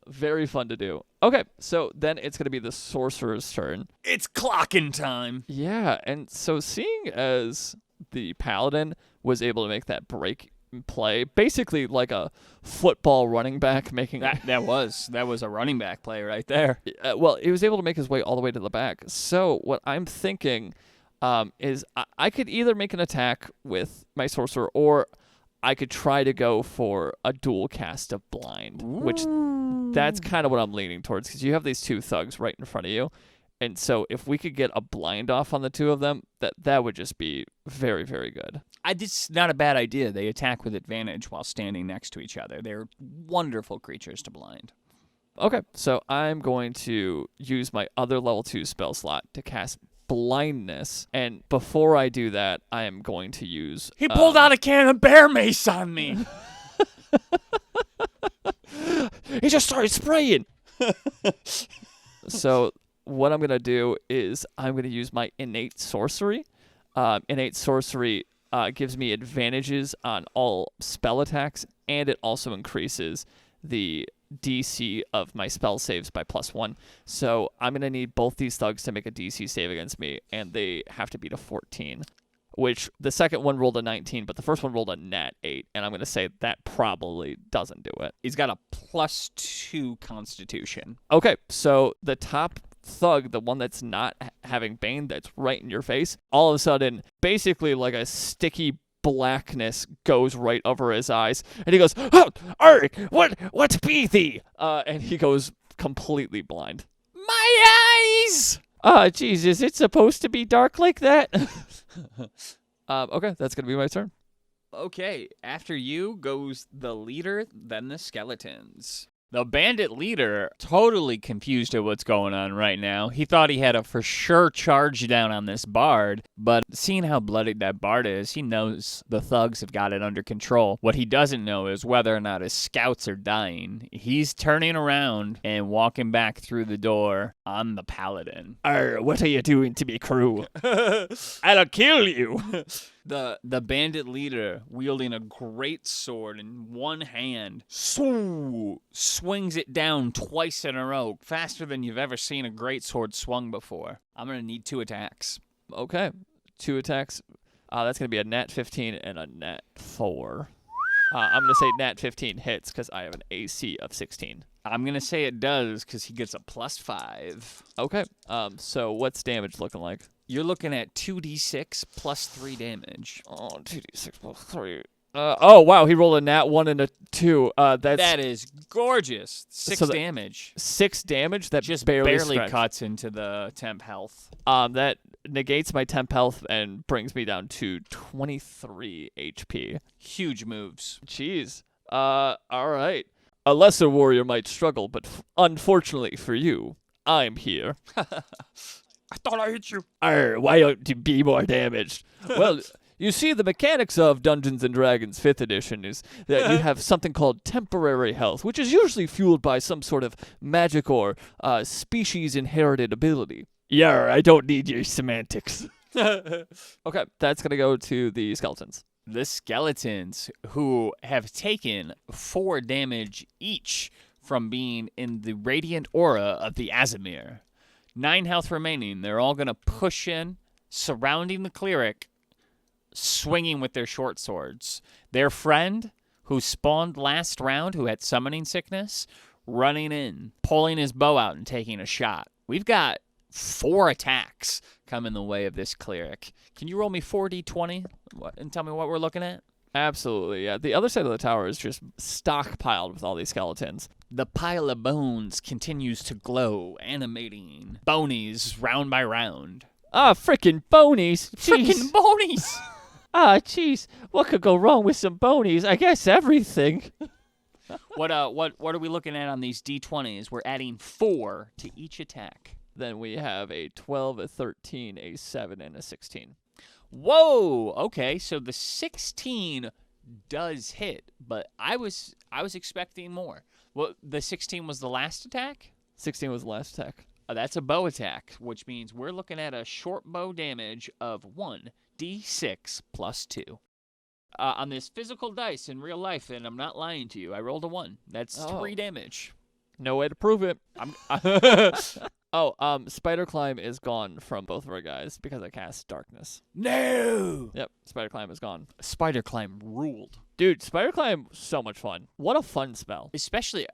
[SPEAKER 1] Very fun to do. Okay, so then it's going to be the sorcerer's turn.
[SPEAKER 2] It's clocking time.
[SPEAKER 1] Yeah, and so seeing as the paladin was able to make that break play, basically like a football running back making
[SPEAKER 2] that was a running back play right there.
[SPEAKER 1] Well, he was able to make his way all the way to the back. So what I'm thinking is I could either make an attack with my sorcerer, or I could try to go for a dual cast of blind, which that's kind of what I'm leaning towards, because you have these two thugs right in front of you. And so if we could get a blind off on the two of them, that would just be very, very good.
[SPEAKER 2] It's not a bad idea. They attack with advantage while standing next to each other. They're wonderful creatures to blind.
[SPEAKER 1] Okay, so I'm going to use my other level 2 spell slot to cast blindness. And before I do that, I am going to use...
[SPEAKER 2] He pulled out a can of bear mace on me.
[SPEAKER 1] He just started spraying. So what I'm going to do is I'm going to use my innate sorcery. Innate sorcery gives me advantages on all spell attacks, and it also increases the DC of my spell saves by +1. So I'm going to need both these thugs to make a DC save against me, and they have to beat a 14, which the second one rolled a 19, but the first one rolled a nat 8, and I'm going to say that probably doesn't do it.
[SPEAKER 2] He's got a +2 constitution.
[SPEAKER 1] Okay, so the top thug, the one that's not having Bane, that's right in your face, all of a sudden, basically like a sticky blackness goes right over his eyes, and he goes, "Oh, Eric, what be thee?" And he goes completely blind.
[SPEAKER 2] My eyes!
[SPEAKER 1] Jesus, it's supposed to be dark like that? Okay, that's gonna be my turn.
[SPEAKER 2] Okay, after you goes the leader, then the skeletons. The bandit leader, totally confused at what's going on right now. He thought he had a for sure charge down on this bard, but seeing how bloodied that bard is, he knows the thugs have got it under control. What he doesn't know is whether or not his scouts are dying. He's turning around and walking back through the door on the paladin.
[SPEAKER 1] What are you doing to me, crew?
[SPEAKER 2] I'll kill you. The bandit leader, wielding a great sword in one hand, swings it down twice in a row, faster than you've ever seen a great sword swung before. I'm going to need 2 attacks.
[SPEAKER 1] Okay, 2 attacks. That's going to be a nat 15 and a nat 4. I'm going to say nat 15 hits because I have an AC of 16.
[SPEAKER 2] I'm going to say it does because he gets a +5.
[SPEAKER 1] Okay, so what's damage looking like?
[SPEAKER 2] You're looking at 2d6 plus 3 damage.
[SPEAKER 1] Oh, 2d6 plus 3. Oh, wow, he rolled a nat 1 and a 2.
[SPEAKER 2] That is gorgeous. 6 damage.
[SPEAKER 1] 6 damage? That
[SPEAKER 2] just
[SPEAKER 1] barely
[SPEAKER 2] cuts into the temp health.
[SPEAKER 1] That negates my temp health and brings me down to 23 HP.
[SPEAKER 2] Huge moves.
[SPEAKER 1] Jeez. All right. A lesser warrior might struggle, but unfortunately for you, I'm here.
[SPEAKER 2] I thought I hit you.
[SPEAKER 1] Why don't you be more damaged? Well, you see, the mechanics of Dungeons and Dragons 5th edition is that you have something called temporary health, which is usually fueled by some sort of magic or species-inherited ability. I don't need your semantics. Okay, that's going to go to the skeletons.
[SPEAKER 2] The skeletons, who have taken 4 damage each from being in the radiant aura of the Azimir. 9 health remaining. They're all going to push in, surrounding the cleric, swinging with their short swords. Their friend, who spawned last round, who had summoning sickness, running in, pulling his bow out and taking a shot. We've got 4 attacks come in the way of this cleric. Can you roll me 4d20 and tell me what we're looking at?
[SPEAKER 1] Absolutely, yeah. The other side of the tower is just stockpiled with all these skeletons.
[SPEAKER 2] The pile of bones continues to glow, animating bonies round by round.
[SPEAKER 1] Ah, frickin' bonies.
[SPEAKER 2] Frickin' bonies!
[SPEAKER 1] Ah, jeez. What could go wrong with some bonies? I guess everything.
[SPEAKER 2] What are we looking at on these d20s? We're adding 4 to each attack.
[SPEAKER 1] Then we have a 12, a 13, a 7, and a 16.
[SPEAKER 2] Whoa! Okay, so the 16 does hit, but I was expecting more. Well, the 16 was the last attack?
[SPEAKER 1] 16 was the last attack.
[SPEAKER 2] That's a bow attack, which means we're looking at a short bow damage of 1d6 plus 2. On this physical dice in real life, and I'm not lying to you, I rolled a 1. That's 3 damage.
[SPEAKER 1] No way to prove it. Spider Climb is gone from both of our guys because I cast Darkness.
[SPEAKER 2] No!
[SPEAKER 1] Yep, Spider Climb is gone.
[SPEAKER 2] Spider Climb ruled.
[SPEAKER 1] Dude, Spider Climb, so much fun. What a fun spell.
[SPEAKER 2] Especially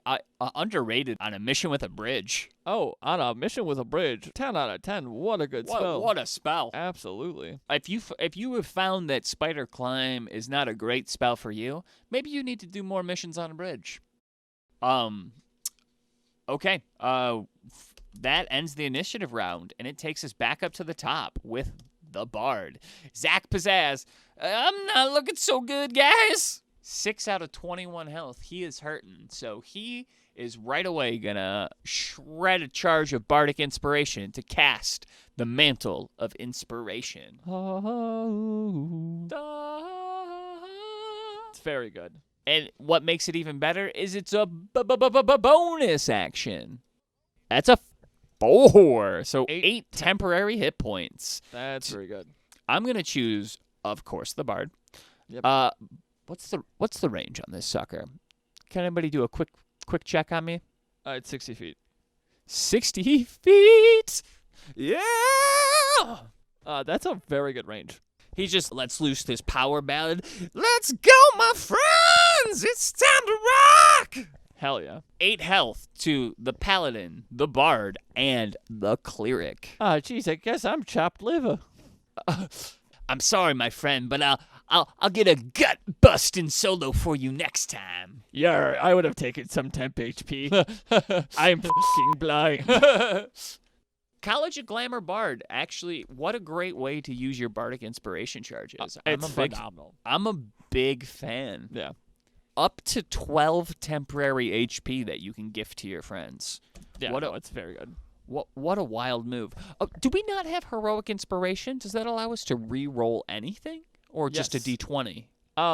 [SPEAKER 2] underrated on a mission with a bridge.
[SPEAKER 1] Oh, on a mission with a bridge. 10 out of 10. What a good spell.
[SPEAKER 2] What a spell.
[SPEAKER 1] Absolutely.
[SPEAKER 2] If you have found that Spider Climb is not a great spell for you, maybe you need to do more missions on a bridge. Okay. That ends the initiative round, and it takes us back up to the top with the Bard. Zach Pizzazz. I'm not looking so good, guys. 6 out of 21 health. He is hurting, so he is right away going to shred a charge of Bardic Inspiration to cast the Mantle of Inspiration.
[SPEAKER 1] It's very good.
[SPEAKER 2] And what makes it even better is it's a bonus action. That's a 4. So 8 temporary hit points.
[SPEAKER 1] That's very good.
[SPEAKER 2] I'm going to choose, of course, the Bard.
[SPEAKER 1] Yep.
[SPEAKER 2] What's the range on this sucker? Can anybody do a quick check on me?
[SPEAKER 1] It's 60 feet.
[SPEAKER 2] 60 feet! Yeah!
[SPEAKER 1] That's a very good range.
[SPEAKER 2] He just lets loose this power ballad. Let's go, my friends! It's time to rock!
[SPEAKER 1] Hell yeah.
[SPEAKER 2] 8 health to the Paladin, the Bard, and the Cleric.
[SPEAKER 1] Ah, jeez, I guess I'm chopped liver.
[SPEAKER 2] I'm sorry, my friend, but I'll get a gut-busting solo for you next time.
[SPEAKER 1] Yeah, I would have taken some temp HP. I'm f***ing blind.
[SPEAKER 2] College of Glamour Bard, actually, what a great way to use your Bardic Inspiration charges.
[SPEAKER 1] It's phenomenal.
[SPEAKER 2] I'm a big fan.
[SPEAKER 1] Yeah.
[SPEAKER 2] Up to 12 temporary HP that you can gift to your friends.
[SPEAKER 1] Yeah, it's very good.
[SPEAKER 2] What a wild move. Oh, do we not have Heroic Inspiration? Does that allow us to re-roll anything? Or just a D20?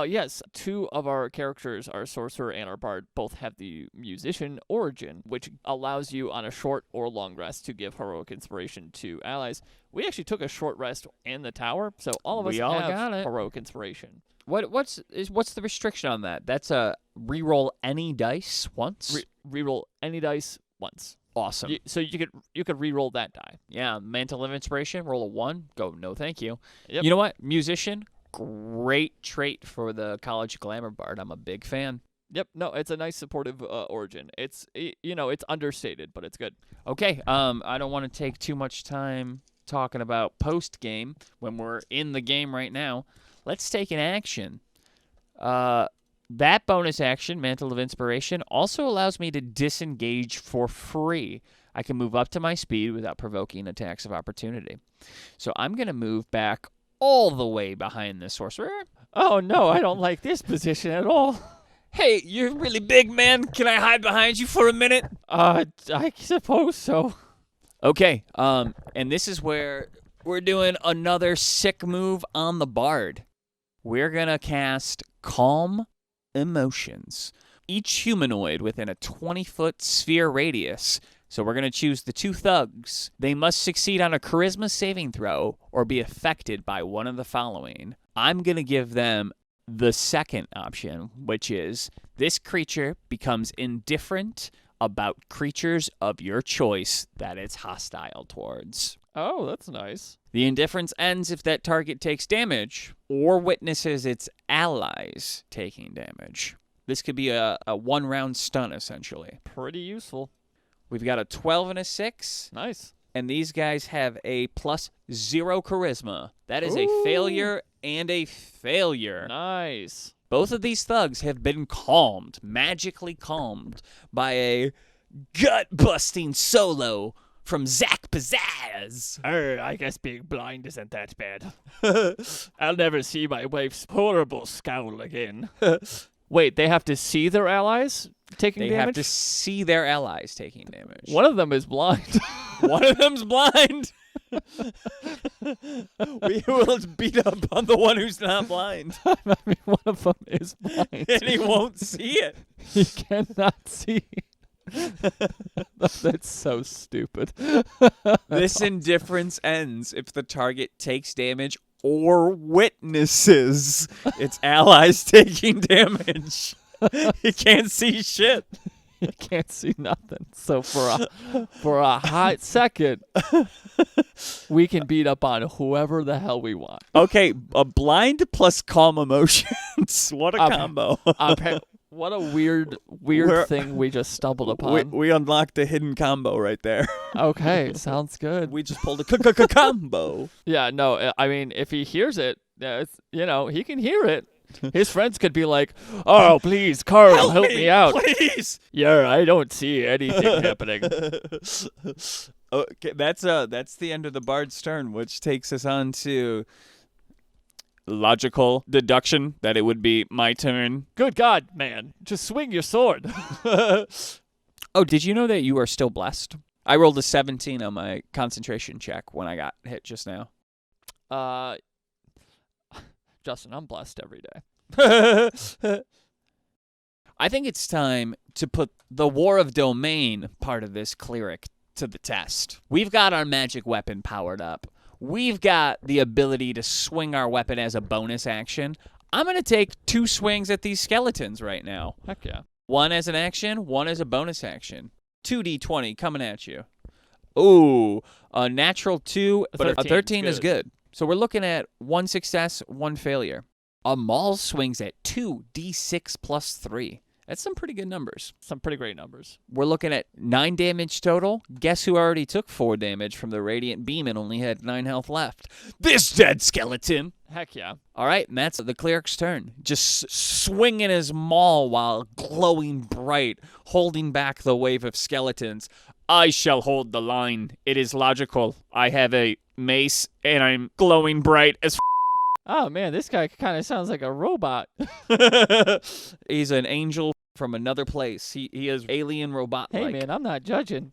[SPEAKER 1] Yes. 2 of our characters, our Sorcerer and our Bard, both have the Musician origin, which allows you on a short or long rest to give Heroic Inspiration to allies. We actually took a short rest in the tower, so all of us have Heroic Inspiration.
[SPEAKER 2] What's the restriction on that? That's a re-roll any dice once?
[SPEAKER 1] Re-roll any dice once.
[SPEAKER 2] Awesome.
[SPEAKER 1] So you could re-roll that die.
[SPEAKER 2] Yeah, Mantle of Inspiration, roll a 1, go no thank you.
[SPEAKER 1] Yep.
[SPEAKER 2] You know what? Musician, great trait for the College of Glamour Bard. I'm a big fan.
[SPEAKER 1] Yep. No, it's a nice supportive origin. It's it's understated, but it's good.
[SPEAKER 2] Okay. I don't want to take too much time talking about post game when we're in the game right now. Let's take an action. That bonus action, Mantle of Inspiration, also allows me to disengage for free. I can move up to my speed without provoking attacks of opportunity. So I'm going to move back all the way behind the Sorcerer.
[SPEAKER 1] Oh, no, I don't like this position at all.
[SPEAKER 2] Hey, you're really big, man. Can I hide behind you for a minute?
[SPEAKER 1] I suppose so.
[SPEAKER 2] Okay, and this is where we're doing another sick move on the Bard. We're going to cast Calm Emotions. Each humanoid within a 20-foot sphere radius So we're going to choose the 2 thugs. They must succeed on a charisma saving throw or be affected by one of the following. I'm going to give them the second option, which is this creature becomes indifferent about creatures of your choice that it's hostile towards.
[SPEAKER 1] Oh, that's nice.
[SPEAKER 2] The indifference ends if that target takes damage or witnesses its allies taking damage. This could be a 1-round stun, essentially.
[SPEAKER 1] Pretty useful.
[SPEAKER 2] We've got a 12 and a 6.
[SPEAKER 1] Nice.
[SPEAKER 2] And these guys have a +0 charisma. That is
[SPEAKER 1] Ooh.
[SPEAKER 2] a failure and a failure.
[SPEAKER 1] Nice.
[SPEAKER 2] Both of these thugs have been calmed, magically calmed, by a gut-busting solo from Zach Pizzazz.
[SPEAKER 1] I guess being blind isn't that bad. I'll never see my wife's horrible scowl again. Wait, they have to see their allies taking
[SPEAKER 2] They
[SPEAKER 1] damage?
[SPEAKER 2] have to see their allies taking damage.
[SPEAKER 1] One of them is blind.
[SPEAKER 2] One of them's blind. We will beat up on the one who's not blind.
[SPEAKER 1] I mean, one of them is blind.
[SPEAKER 2] And he won't see it.
[SPEAKER 1] He cannot see. That's so stupid.
[SPEAKER 2] This indifference ends if the target takes damage or witnesses its allies taking damage. He can't see shit.
[SPEAKER 1] He can't see nothing. So for a hot second, we can beat up on whoever the hell we want.
[SPEAKER 2] Okay, a blind plus calm emotions. What a combo.
[SPEAKER 1] What a weird thing we just stumbled upon.
[SPEAKER 2] We unlocked a hidden combo right there.
[SPEAKER 1] Okay, sounds good.
[SPEAKER 2] We just pulled a combo.
[SPEAKER 1] Yeah, no, I mean, if he hears it, he can hear it. His friends could be like, "Oh, please, Carl, help me out.
[SPEAKER 2] Please."
[SPEAKER 1] Yeah, I don't see anything happening."
[SPEAKER 2] Okay, that's the end of the bard's turn, which takes us on to logical deduction that it would be my turn.
[SPEAKER 1] Good God, man. Just swing your sword.
[SPEAKER 2] Oh, did you know that you are still blessed? I rolled a 17 on my concentration check when I got hit just now.
[SPEAKER 1] Justin, I'm blessed every day.
[SPEAKER 2] I think it's time to put the War of Domain part of this cleric to the test. We've got our magic weapon powered up. We've got the ability to swing our weapon as a bonus action. I'm going to take 2 swings at these skeletons right now.
[SPEAKER 1] Heck yeah.
[SPEAKER 2] 1 as an action, 1 as a bonus action. 2d20 coming at you. Ooh, a natural 2, but a 13 is good. So we're looking at 1 success, 1 failure. A maul swings at 2d6 plus 3. That's some pretty good numbers.
[SPEAKER 1] Some pretty great numbers.
[SPEAKER 2] We're looking at 9 damage total. Guess who already took 4 damage from the radiant beam and only had 9 health left? This dead skeleton.
[SPEAKER 1] Heck yeah.
[SPEAKER 2] All right, and that's the cleric's turn. Just swinging his maul while glowing bright, holding back the wave of skeletons. I shall hold the line. It is logical. I have a mace, and I'm glowing bright as
[SPEAKER 1] Oh, man, this guy kind of sounds like a robot.
[SPEAKER 2] He's an angel from another place. He is alien robot-like.
[SPEAKER 1] Hey, man, I'm not judging.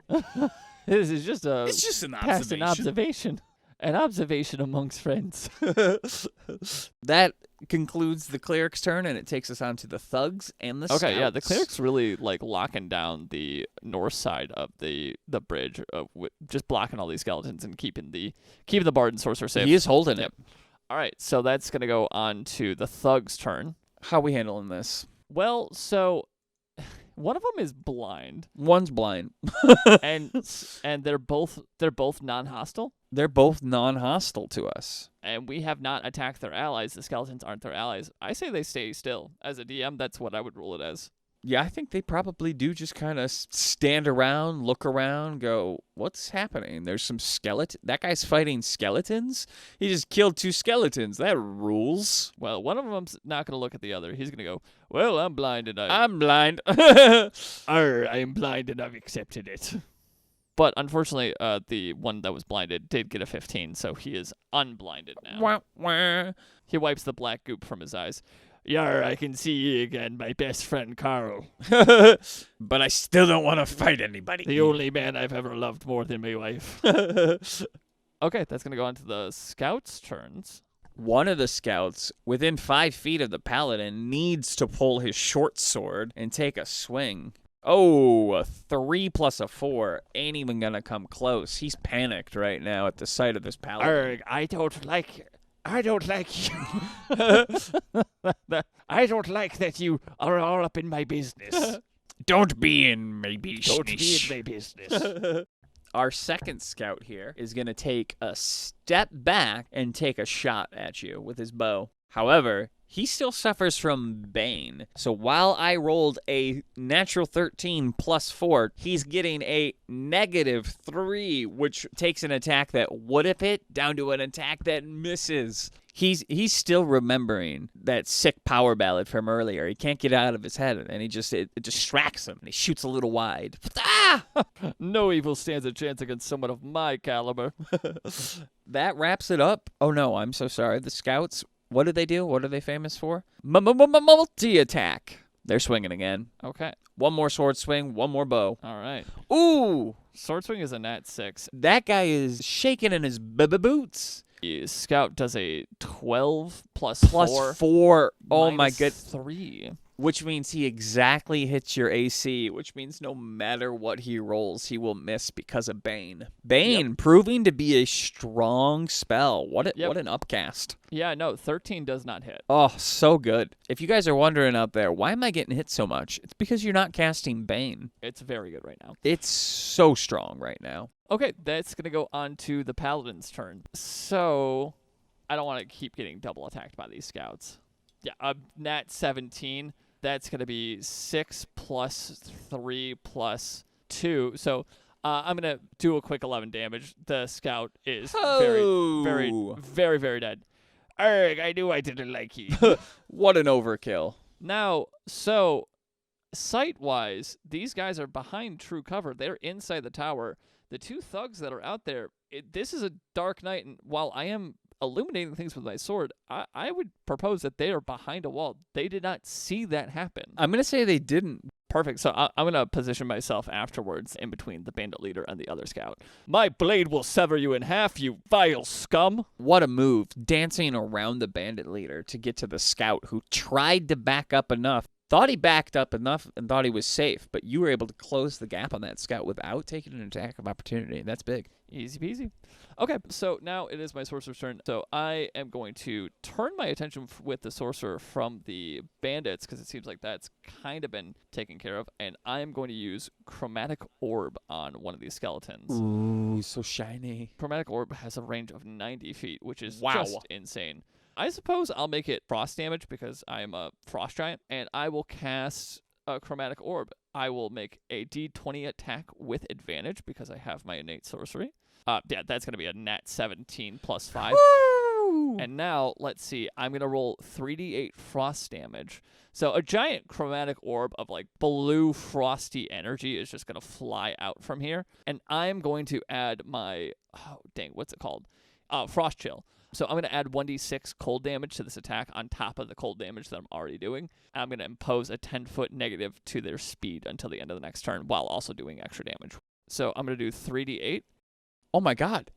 [SPEAKER 1] This is just
[SPEAKER 2] It's just an
[SPEAKER 1] past
[SPEAKER 2] observation.
[SPEAKER 1] an observation. An observation amongst friends.
[SPEAKER 2] That concludes the cleric's turn, and it takes us on to the thugs and the scouts.
[SPEAKER 1] Okay, yeah, the cleric's really like locking down the north side of the bridge, just blocking all these skeletons and keeping the bard and sorcerer safe.
[SPEAKER 2] He is holding it.
[SPEAKER 1] All right, so that's gonna go on to the thug's turn.
[SPEAKER 2] How are we handling this?
[SPEAKER 1] Well, so one of them is blind,
[SPEAKER 2] One's blind.
[SPEAKER 1] and they're both non-hostile,
[SPEAKER 2] They're both non-hostile to us.
[SPEAKER 1] and we have not attacked their allies. The skeletons aren't their allies. I say they stay still. As a DM, that's what I would rule it as.
[SPEAKER 2] Yeah, I think they probably do just kind of stand around, look around, go, what's happening? There's some skeleton. That guy's fighting skeletons? He just killed 2 skeletons. That rules.
[SPEAKER 1] Well, one of them's not going to look at the other. He's going to go, well, I'm blind and
[SPEAKER 2] I'm blind.
[SPEAKER 1] I am blind and I've accepted it. But unfortunately, the one that was blinded did get a 15, so he is unblinded now.
[SPEAKER 2] Wah, wah.
[SPEAKER 1] He wipes the black goop from his eyes. Yar, I can see you again, my best friend Carl.
[SPEAKER 2] But I still don't want to fight anybody.
[SPEAKER 1] The only man I've ever loved more than my wife. Okay, that's going to go on to the scouts' turns.
[SPEAKER 2] One of the scouts, within 5 feet of the paladin, needs to pull his short sword and take a swing. Oh, a 3 plus a 4. Ain't even gonna come close. He's panicked right now at the sight of this paladin.
[SPEAKER 1] I don't like you. I don't like that you are all up in my business.
[SPEAKER 2] Don't be in my business.
[SPEAKER 1] Don't be in my business.
[SPEAKER 2] Our second scout here is going to take a step back and take a shot at you with his bow. However, he still suffers from Bane. So while I rolled a natural 13 plus 4, he's getting a -3, which takes an attack that would have hit down to an attack that misses. He's still remembering that sick power ballad from earlier. He can't get it out of his head, and it distracts him, and he shoots a little wide. Ah!
[SPEAKER 1] No evil stands a chance against someone of my caliber.
[SPEAKER 2] That wraps it up. Oh, no, I'm so sorry. The scouts, what do they do? What are they famous for? Multi-attack. They're swinging again.
[SPEAKER 1] Okay.
[SPEAKER 2] One more sword swing, one more bow.
[SPEAKER 1] All right.
[SPEAKER 2] Ooh!
[SPEAKER 1] Sword swing is a nat 6.
[SPEAKER 2] That guy is shaking in his boots.
[SPEAKER 1] Scout does a 12 plus
[SPEAKER 2] 4. Oh my
[SPEAKER 1] minus
[SPEAKER 2] god.
[SPEAKER 1] 3.
[SPEAKER 2] Which means he exactly hits your AC, which means no matter what he rolls, he will miss because of Bane. Bane proving to be a strong spell. What an upcast.
[SPEAKER 1] Yeah, no, 13 does not hit.
[SPEAKER 2] Oh, so good. If you guys are wondering out there, why am I getting hit so much? It's because you're not casting Bane.
[SPEAKER 1] It's very good right now.
[SPEAKER 2] It's so strong right now.
[SPEAKER 1] Okay, that's going to go on to the Paladin's turn. So, I don't want to keep getting double attacked by these scouts. Yeah, nat 17. That's going to be 6 plus 3 plus 2. So, I'm going to do a quick 11 damage. The scout is very dead. Arrgh, I knew I didn't like you.
[SPEAKER 2] What an overkill.
[SPEAKER 1] Now, so, sight-wise, these guys are behind true cover. They're inside the tower. The two thugs that are out there, this is a dark night, and while I am illuminating things with my sword, I would propose that they are behind a wall. They did not see that happen.
[SPEAKER 2] I'm going to say they didn't.
[SPEAKER 1] Perfect. So I'm going to position myself afterwards in between the bandit leader and the other scout. My blade will sever you in half, you vile scum.
[SPEAKER 2] What a move. Dancing around the bandit leader to get to the scout who tried to back up enough. Thought he backed up enough and thought he was safe, but you were able to close the gap on that scout without taking an attack of opportunity. That's big.
[SPEAKER 1] Easy peasy. Okay, so now it is my sorcerer's turn. So I am going to turn my attention with the sorcerer from the bandits, because it seems like that's kind of been taken care of, and I am going to use Chromatic Orb on one of these skeletons.
[SPEAKER 2] Ooh, so shiny.
[SPEAKER 1] Chromatic Orb has a range of 90 feet, which is just insane. I suppose I'll make it frost damage because I am a frost giant, and I will cast a Chromatic Orb. I will make a D20 attack with advantage because I have my innate sorcery. Yeah, that's going to be a nat 17 plus 5. Woo! And now, let's see, I'm going to roll 3d8 frost damage. So a giant chromatic orb of like blue frosty energy is just going to fly out from here. And I'm going to add my, what's it called? Frost chill. So I'm going to add 1d6 cold damage to this attack on top of the cold damage that I'm already doing. And I'm going to impose a 10-foot negative to their speed until the end of the next turn while also doing extra damage. So I'm going to do 3d8.
[SPEAKER 2] Oh my god.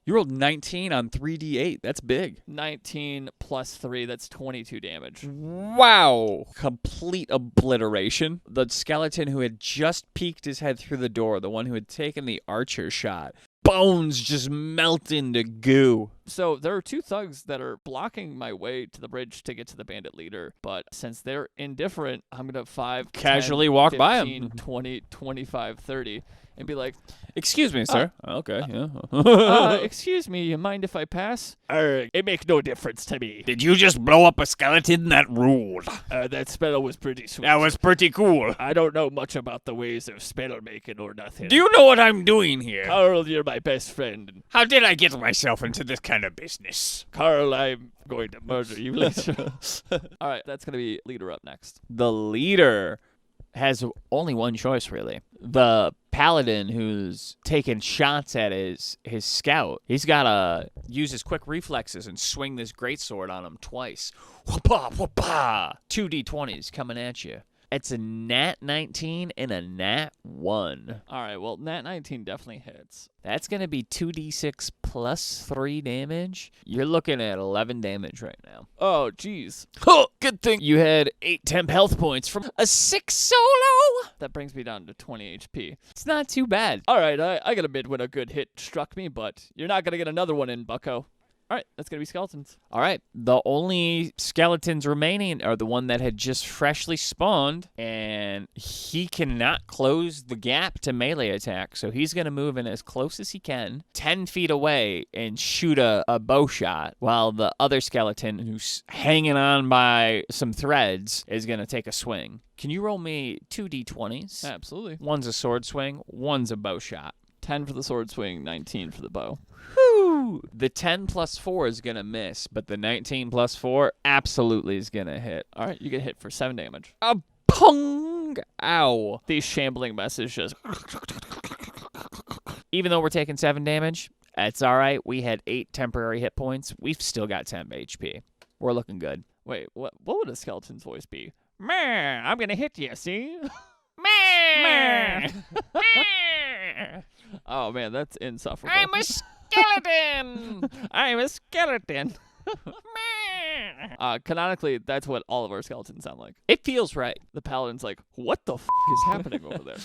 [SPEAKER 2] You rolled 19 on 3d8. That's big.
[SPEAKER 1] 19 plus 3, that's 22 damage.
[SPEAKER 2] Wow. Complete obliteration. The skeleton who had just peeked his head through the door, the one who had taken the archer shot, bones just melt into goo.
[SPEAKER 1] So there are two thugs that are blocking my way to the bridge to get to the bandit leader, but since they're indifferent, I'm going to
[SPEAKER 2] casually
[SPEAKER 1] 10,
[SPEAKER 2] walk
[SPEAKER 1] 15,
[SPEAKER 2] by him.
[SPEAKER 1] 20, 25, 30, and be like,
[SPEAKER 2] excuse me, sir. Okay, yeah.
[SPEAKER 1] Excuse me, you mind if I pass? It makes no difference to me.
[SPEAKER 3] Did you just blow up a skeleton? That ruled.
[SPEAKER 1] That spell was pretty sweet.
[SPEAKER 3] That was pretty cool.
[SPEAKER 1] I don't know much about the ways of spell making or nothing.
[SPEAKER 3] Do you know what I'm doing here?
[SPEAKER 1] Carl, you're my best friend.
[SPEAKER 3] How did I get myself into this kind of business?
[SPEAKER 1] Carl, I'm going to murder you later. All right, that's going to be leader up next.
[SPEAKER 2] The leader has only one choice, really. The paladin who's taking shots at his scout, he's got to use his quick reflexes and swing this greatsword on him twice. Whoopah, whoopah! 2 d20s coming at you. It's a nat 19 and a nat 1.
[SPEAKER 1] All right, well, nat 19 definitely hits.
[SPEAKER 2] That's going to be 2d6 plus 3 damage. You're looking at 11 damage right now.
[SPEAKER 1] Oh, jeez.
[SPEAKER 2] Oh, good thing you had 8 temp health points from a 6 solo.
[SPEAKER 1] That brings me down to 20 HP.
[SPEAKER 2] It's not too bad.
[SPEAKER 1] All right, I gotta admit when a good hit struck me, but you're not gonna get another one in, bucko. All right, that's gonna be skeletons.
[SPEAKER 2] All right, the only skeletons remaining are the one that had just freshly spawned, and he cannot close the gap to melee attack, so he's going to move in as close as he can, 10 feet away, and shoot a bow shot, while the other skeleton, who's hanging on by some threads, is going to take a swing. Can you roll me 2d20s?
[SPEAKER 1] Absolutely.
[SPEAKER 2] One's a sword swing, one's a bow shot.
[SPEAKER 1] 10 for the sword swing, 19 for the bow.
[SPEAKER 2] Whew! The 10 plus 4 is going to miss, but the 19 plus 4 absolutely is going to hit.
[SPEAKER 1] All right, you get hit for 7 damage.
[SPEAKER 2] A pong! Ow.
[SPEAKER 1] These shambling messes just...
[SPEAKER 2] Even though we're taking 7 damage, it's all right. We had 8 temporary hit points. We've still got 10 HP. We're looking good.
[SPEAKER 1] Wait, what would a skeleton's voice be? Man, I'm gonna hit you, see?
[SPEAKER 2] Man!
[SPEAKER 1] Oh, man, that's insufferable.
[SPEAKER 2] I'm a skeleton!
[SPEAKER 1] I'm a skeleton. Canonically, that's what all of our skeletons sound like.
[SPEAKER 2] It feels right.
[SPEAKER 1] The paladin's like, what the is happening over there?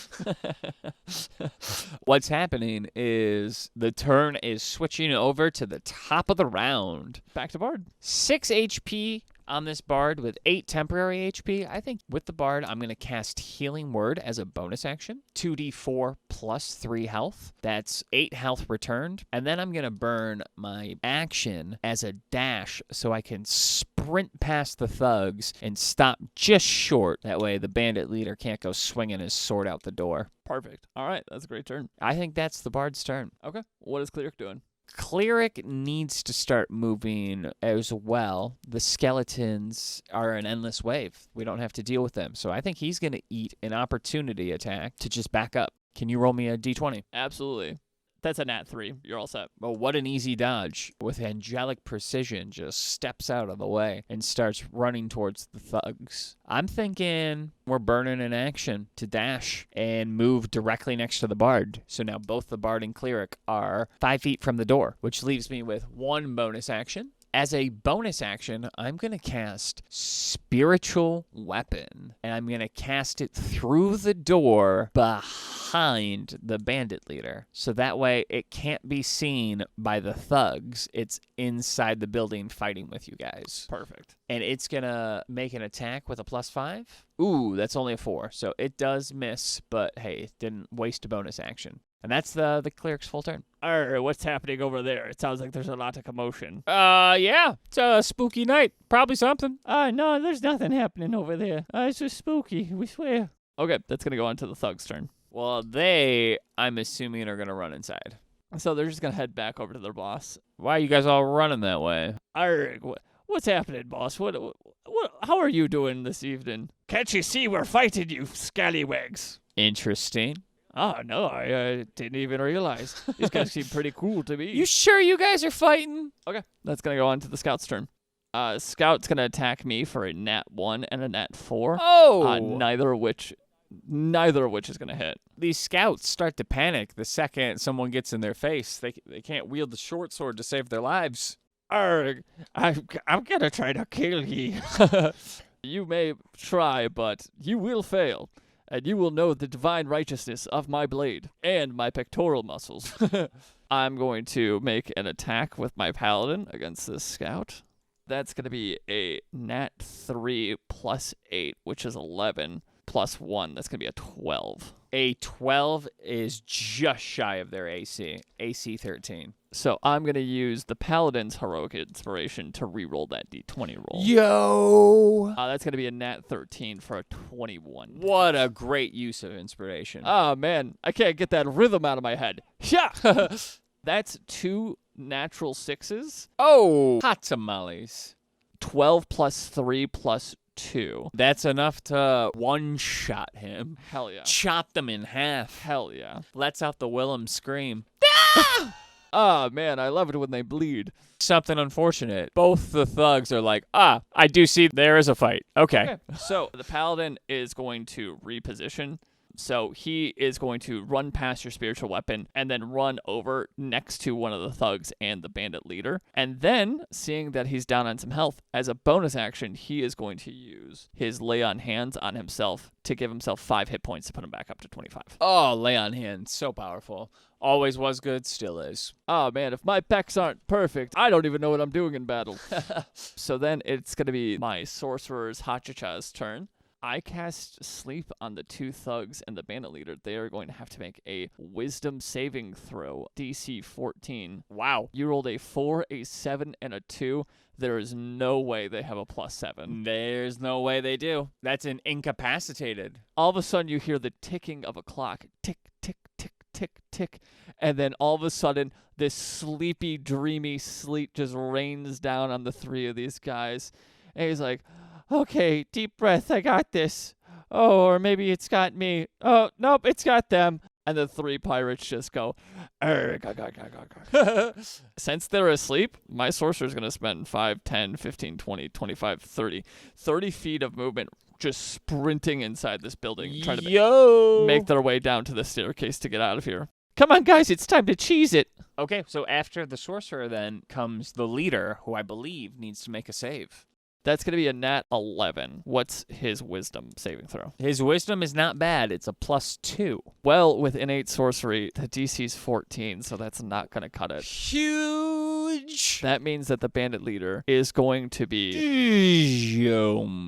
[SPEAKER 2] What's happening is the turn is switching over to the top of the round.
[SPEAKER 1] Back to Bard.
[SPEAKER 2] 6 HP on this bard with 8 temporary HP. I think with the bard, I'm going to cast Healing Word as a bonus action. 2d4 plus 3 health. That's 8 health returned. And then I'm going to burn my action as a dash so I can sprint past the thugs and stop just short. That way the bandit leader can't go swinging his sword out the door.
[SPEAKER 1] Perfect. All right, that's a great turn.
[SPEAKER 2] I think that's the bard's turn.
[SPEAKER 1] Okay, what is Cleric doing?
[SPEAKER 2] Cleric needs to start moving as well. The skeletons are an endless wave. We don't have to deal with them. So I think he's going to eat an opportunity attack to just back up. Can you roll me a d20?
[SPEAKER 1] Absolutely. That's a nat 3. You're all set.
[SPEAKER 2] Well, what an easy dodge. With angelic precision, just steps out of the way and starts running towards the thugs. I'm thinking we're burning an action to dash and move directly next to the bard. So now both the bard and cleric are 5 feet from the door, which leaves me with 1 bonus action. As a bonus action, I'm going to cast Spiritual Weapon, and I'm going to cast it through the door behind the bandit leader. So that way it can't be seen by the thugs. It's inside the building fighting with you guys.
[SPEAKER 1] Perfect.
[SPEAKER 2] And it's going to make an attack with a +5. Ooh, that's only a 4. So it does miss, but hey, it didn't waste a bonus action. And that's the cleric's full turn.
[SPEAKER 1] What's happening over there? It sounds like there's a lot of commotion.
[SPEAKER 2] Yeah. It's a spooky night. Probably something.
[SPEAKER 1] No, there's nothing happening over there. It's just spooky, we swear. Okay, that's going to go on to the thug's turn.
[SPEAKER 2] Well, they, I'm assuming, are going to run inside.
[SPEAKER 1] So they're just going to head back over to their boss.
[SPEAKER 2] Why are you guys all running that way?
[SPEAKER 1] What's happening, boss? What? How are you doing this evening?
[SPEAKER 3] Can't you see we're fighting, you scallywags?
[SPEAKER 2] Interesting.
[SPEAKER 1] Oh, no, I didn't even realize. These guys seem pretty cool to me.
[SPEAKER 2] You sure you guys are fighting?
[SPEAKER 1] Okay, that's going to go on to the scout's turn. Scout's going to attack me for a nat 1 and a nat 4.
[SPEAKER 2] Oh!
[SPEAKER 1] Neither of which is going to hit.
[SPEAKER 2] These scouts start to panic the second someone gets in their face. They can't wield the short sword to save their lives.
[SPEAKER 1] I'm going to try to kill ye. You may try, but you will fail. And you will know the divine righteousness of my blade and my pectoral muscles. I'm going to make an attack with my paladin against this scout. That's going to be a nat 3 plus 8, which is 11, plus 1. That's going to be a 12.
[SPEAKER 2] A 12 is just shy of their AC. AC 13.
[SPEAKER 1] So I'm going to use the paladin's heroic inspiration to reroll that d20 roll.
[SPEAKER 2] Yo!
[SPEAKER 1] That's going to be a nat 13 for a 21.
[SPEAKER 2] What a great use of inspiration.
[SPEAKER 1] Oh, man. I can't get that rhythm out of my head. Yeah! That's 2 natural 6s.
[SPEAKER 2] Oh! Hot tamales.
[SPEAKER 1] 12 plus 3 plus 2.
[SPEAKER 2] That's enough to one-shot him.
[SPEAKER 1] Hell yeah.
[SPEAKER 2] Chop them in half.
[SPEAKER 1] Hell yeah.
[SPEAKER 2] Lets out the Willem scream.
[SPEAKER 1] Ah, man, I love it when they bleed.
[SPEAKER 2] Something unfortunate. Both the thugs are like, I do see there is a fight. Okay.
[SPEAKER 1] So the paladin is going to reposition. So he is going to run past your spiritual weapon and then run over next to one of the thugs and the bandit leader. And then, seeing that he's down on some health, as a bonus action, he is going to use his lay on hands on himself to give himself 5 hit points to put him back up to 25.
[SPEAKER 2] Oh, lay on hand. So powerful. Always was good, still is.
[SPEAKER 1] Oh, man, if my pecs aren't perfect, I don't even know what I'm doing in battle. So then it's going to be my sorcerer's Hachicha's turn. I cast Sleep on the 2 thugs and the bandit leader. They are going to have to make a wisdom saving throw, DC 14.
[SPEAKER 2] Wow.
[SPEAKER 1] You rolled a 4, a 7, and a 2. There is no way they have a +7.
[SPEAKER 2] There's no way they do. That's an incapacitated.
[SPEAKER 1] All of a sudden, you hear the ticking of a clock. Tick, tick, tick, tick, tick. And then all of a sudden, this sleepy, dreamy sleep just rains down on the 3 of these guys. And he's like, okay, deep breath, I got this. Oh, or maybe it's got me. Oh, nope, it's got them. And the 3 pirates just go, since they're asleep, my sorcerer's going to spend 5, 10, 15, 20, 25, 30. 30 feet of movement just sprinting inside this building, trying to make their way down to the staircase to get out of here. Come on, guys, it's time to cheese it.
[SPEAKER 2] Okay, so after the sorcerer then comes the leader, who I believe needs to make a save.
[SPEAKER 1] That's going to be a nat 11. What's his wisdom saving throw?
[SPEAKER 2] His wisdom is not bad. It's a +2.
[SPEAKER 1] Well, with innate sorcery, the DC's 14, so that's not going to cut it.
[SPEAKER 2] Huge.
[SPEAKER 1] That means that the bandit leader is going to be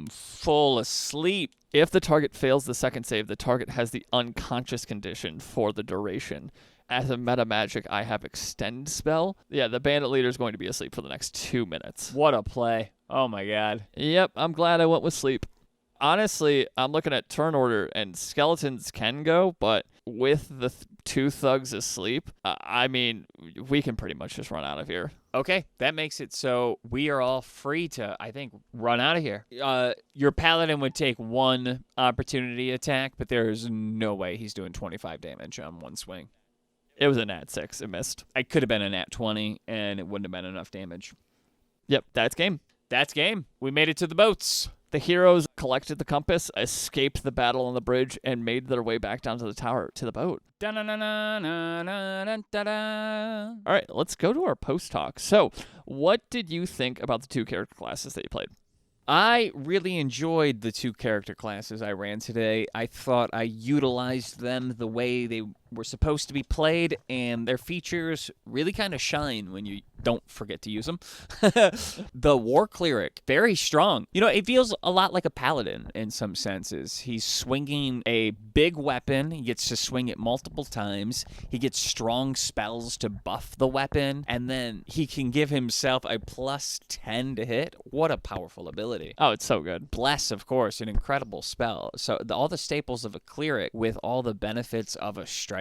[SPEAKER 2] full asleep.
[SPEAKER 1] If the target fails the second save, the target has the unconscious condition for the duration. As a meta magic, I have extend spell. Yeah, the bandit leader is going to be asleep for the next 2 minutes.
[SPEAKER 2] What a play. Oh my god.
[SPEAKER 1] Yep, I'm glad I went with sleep. Honestly, I'm looking at turn order, and skeletons can go, but with the 2 thugs asleep, I mean, we can pretty much just run out of here.
[SPEAKER 2] Okay, that makes it so we are all free to, I think, run out of here. Your paladin would take 1 opportunity attack, but there's no way he's doing 25 damage on 1 swing.
[SPEAKER 1] It was a nat 6. It missed.
[SPEAKER 2] I could have been a nat 20, and it wouldn't have been enough damage.
[SPEAKER 1] Yep, that's game.
[SPEAKER 2] That's game. We made it to the boats.
[SPEAKER 1] The heroes collected the compass, escaped the battle on the bridge, and made their way back down to the tower, to the boat. All right, let's go to our post-talk. So, what did you think about the 2 character classes that you played?
[SPEAKER 2] I really enjoyed the 2 character classes I ran today. I thought I utilized them the way they were supposed to be played, and their features really kind of shine when you don't forget to use them. The War Cleric, very strong. You know, it feels a lot like a Paladin in some senses. He's swinging a big weapon. He gets to swing it multiple times. He gets strong spells to buff the weapon, and then he can give himself a +10 to hit. What a powerful ability.
[SPEAKER 1] Oh, it's so good.
[SPEAKER 2] Bless, of course, an incredible spell. So all the staples of a cleric with all the benefits of a striker.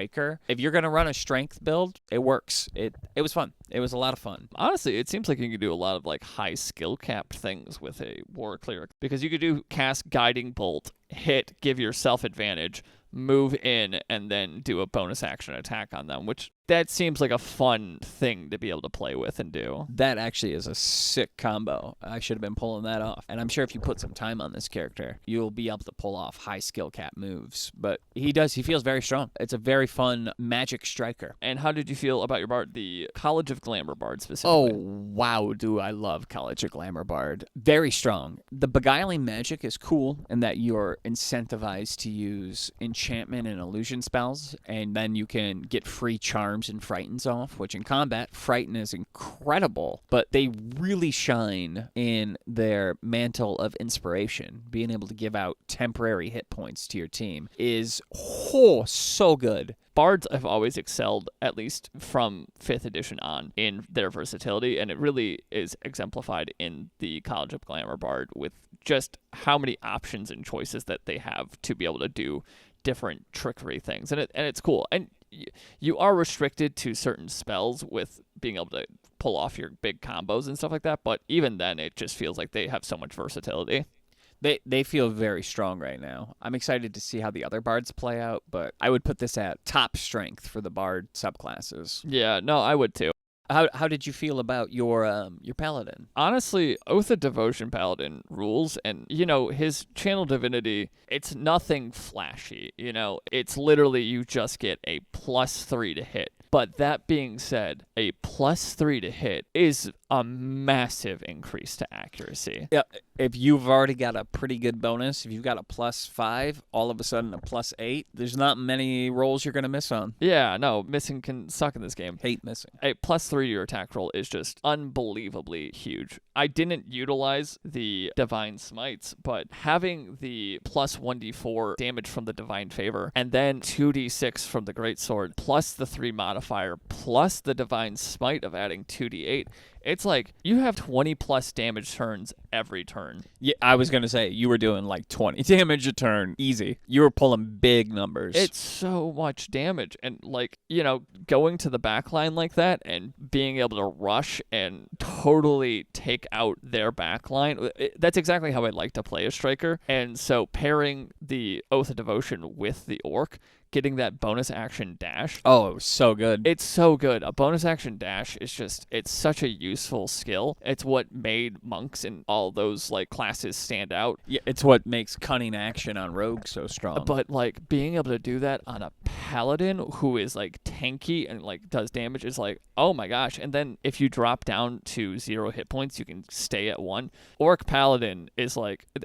[SPEAKER 2] If you're going to run a strength build, it works. It was fun. It was a lot of fun.
[SPEAKER 1] Honestly, it seems like you could do a lot of like high skill capped things with a War Cleric, because you could do cast Guiding Bolt, hit, give yourself advantage, move in, and then do a bonus action attack on them, which that seems like a fun thing to be able to play with and do.
[SPEAKER 2] That actually is a sick combo. I should have been pulling that off. And I'm sure if you put some time on this character, you'll be able to pull off high skill cap moves. But he feels very strong. It's a very fun magic striker.
[SPEAKER 1] And how did you feel about your bard, the College of Glamour bard specifically?
[SPEAKER 2] Oh, wow, do I love College of Glamour bard. Very strong. The beguiling magic is cool in that you're incentivized to use enchantment and illusion spells, and then you can get free charms and frightens off, which in combat, frighten is incredible, but they really shine in their mantle of inspiration. Being able to give out temporary hit points to your team is so good.
[SPEAKER 1] Bards have always excelled, at least from 5th edition on, in their versatility, and it really is exemplified in the College of Glamour bard with just how many options and choices that they have to be able to do different trickery things, and it's cool. And you are restricted to certain spells with being able to pull off your big combos and stuff like that, but even then, it just feels like they have so much versatility.
[SPEAKER 2] They feel very strong right now. I'm excited to see how the other bards play out, but I would put this at top strength for the bard subclasses.
[SPEAKER 1] Yeah, no, I would too.
[SPEAKER 2] How did you feel about your Paladin?
[SPEAKER 1] Honestly, Oath of Devotion Paladin rules, and, his Channel Divinity, it's nothing flashy, It's literally you just get a +3 to hit. But that being said, a +3 to hit is a massive increase to accuracy.
[SPEAKER 2] Yeah, if you've already got a pretty good bonus, if you've got a +5, all of a sudden a +8, there's not many rolls you're going to miss on.
[SPEAKER 1] Yeah, no, missing can suck in this game.
[SPEAKER 2] Hate missing.
[SPEAKER 1] A +3 to your attack roll is just unbelievably huge. I didn't utilize the Divine Smites, but having the +1d4 damage from the Divine Favor, and then 2d6 from the Greatsword, plus the 3 modifier, plus the Divine Smite of adding 2d8, it's like you have 20 plus damage turns every turn.
[SPEAKER 2] Yeah, I was going to say, you were doing like 20 damage a turn. Easy. You were pulling big numbers.
[SPEAKER 1] It's so much damage. And going to the back line like that and being able to rush and totally take out their back line, that's exactly how I like to play a striker. And so pairing the Oath of Devotion with the Orc, getting that bonus action dash.
[SPEAKER 2] Oh, it was so good.
[SPEAKER 1] It's so good. A bonus action dash is it's such a useful skill. It's what made monks and all those classes stand out.
[SPEAKER 2] Yeah, it's what makes cunning action on rogue so strong.
[SPEAKER 1] But being able to do that on a paladin who is tanky and does damage is oh my gosh. And then if you drop down to 0 hit points, you can stay at 1. Orc paladin is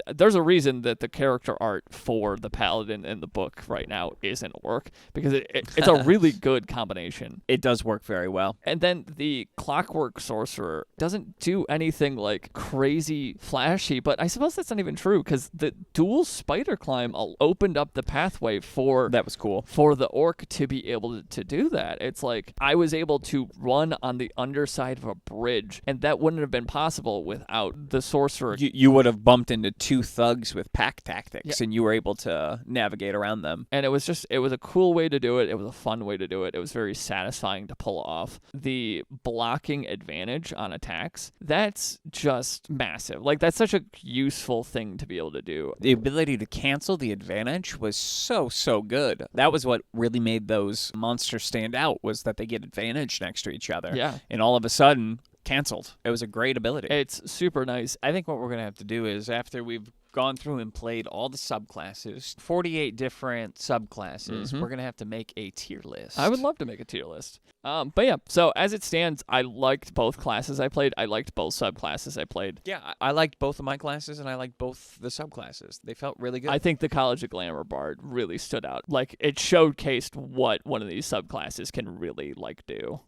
[SPEAKER 1] there's a reason that the character art for the paladin in the book right now isn't Orc, because it's a really good combination.
[SPEAKER 2] It does work very well.
[SPEAKER 1] And then the Clockwork Sorcerer doesn't do anything crazy flashy, but I suppose that's not even true, because the dual spider climb opened up the pathway for
[SPEAKER 2] that was cool
[SPEAKER 1] for the Orc to be able to do that. It's I was able to run on the underside of a bridge, and that wouldn't have been possible without the Sorcerer.
[SPEAKER 2] You would have bumped into 2 thugs with pack tactics, and you were able to navigate around them.
[SPEAKER 1] And it was a cool way to do it. It was a fun way to do it. It was very satisfying to pull off. The blocking advantage on attacks, that's just massive. That's such a useful thing to be able to do.
[SPEAKER 2] The ability to cancel the advantage was so good. That was what really made those monsters stand out, was that they get advantage next to each other.
[SPEAKER 1] Yeah.
[SPEAKER 2] And all of a sudden, canceled. It was a great ability.
[SPEAKER 1] It's super nice.
[SPEAKER 2] I think what we're going to have to do is, after we've gone through and played all the subclasses, 48 different subclasses, we're going to have to make a tier list.
[SPEAKER 1] I would love to make a tier list. But yeah, so as it stands, I liked both classes I played. I liked both subclasses I played.
[SPEAKER 2] Yeah, I liked both of my classes, and I liked both the subclasses. They felt really good.
[SPEAKER 1] I think the College of Glamour Bard really stood out. It showcased what one of these subclasses can really do.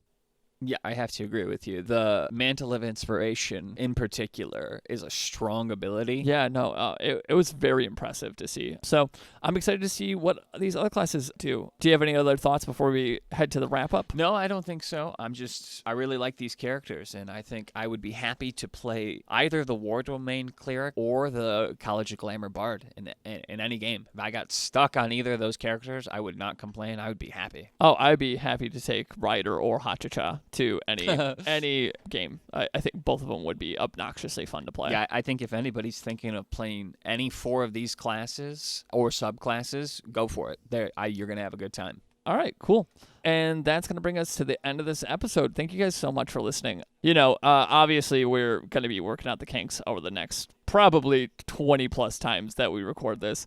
[SPEAKER 2] Yeah, I have to agree with you. The Mantle of Inspiration, in particular, is a strong ability.
[SPEAKER 1] Yeah, no, it was very impressive to see. So I'm excited to see what these other classes do. Do you have any other thoughts before we head to the wrap-up?
[SPEAKER 2] No, I don't think so. I really like these characters, and I think I would be happy to play either the War Domain Cleric or the College of Glamour Bard in any game. If I got stuck on either of those characters, I would not complain. I would be happy.
[SPEAKER 1] Oh, I'd be happy to take Rider or Hachicha to any game. I think both of them would be obnoxiously fun to play.
[SPEAKER 2] Yeah, I think if anybody's thinking of playing any 4 of these classes or subclasses, go for it. You're going to have a good time.
[SPEAKER 1] All right, cool. And that's going to bring us to the end of this episode. Thank you guys so much for listening. Obviously, we're going to be working out the kinks over the next probably 20 plus times that we record this.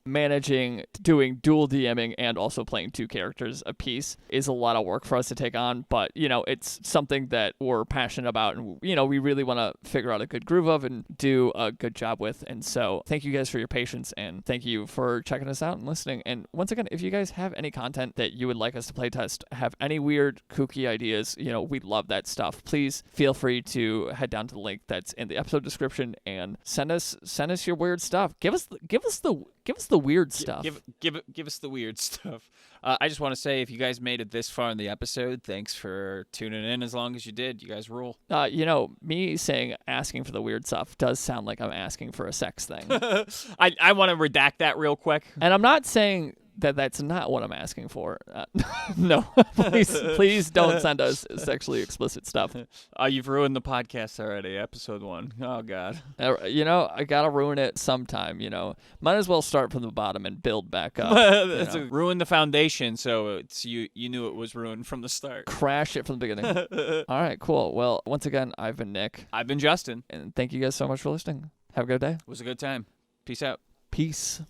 [SPEAKER 1] Managing, doing dual DMing and also playing 2 characters a piece is a lot of work for us to take on, but it's something that we're passionate about, and we really want to figure out a good groove of and do a good job with. And so thank you guys for your patience, and thank you for checking us out and listening. And once again, if you guys have any content that you would like us to play test, have any weird kooky ideas, we love that stuff. Please feel free to head down to the link that's in the episode description and send us your weird stuff. Give us the weird stuff.
[SPEAKER 2] Give us the weird stuff. I just want to say, if you guys made it this far in the episode, thanks for tuning in as long as you did. You guys rule.
[SPEAKER 1] Me saying asking for the weird stuff does sound like I'm asking for a sex thing.
[SPEAKER 2] I want to redact that real quick.
[SPEAKER 1] And I'm not saying That's not what I'm asking for. No, please don't send us sexually explicit stuff.
[SPEAKER 2] You've ruined the podcast already. Episode 1. Oh God.
[SPEAKER 1] I gotta ruin it sometime. Might as well start from the bottom and build back up.
[SPEAKER 2] Ruin the foundation, so it's you knew it was ruined from the start.
[SPEAKER 1] Crash it from the beginning. All right, cool. Well, once again, I've been Nick.
[SPEAKER 2] I've been Justin.
[SPEAKER 1] And thank you guys so much for listening. Have a good day.
[SPEAKER 2] It was a good time. Peace out.
[SPEAKER 1] Peace.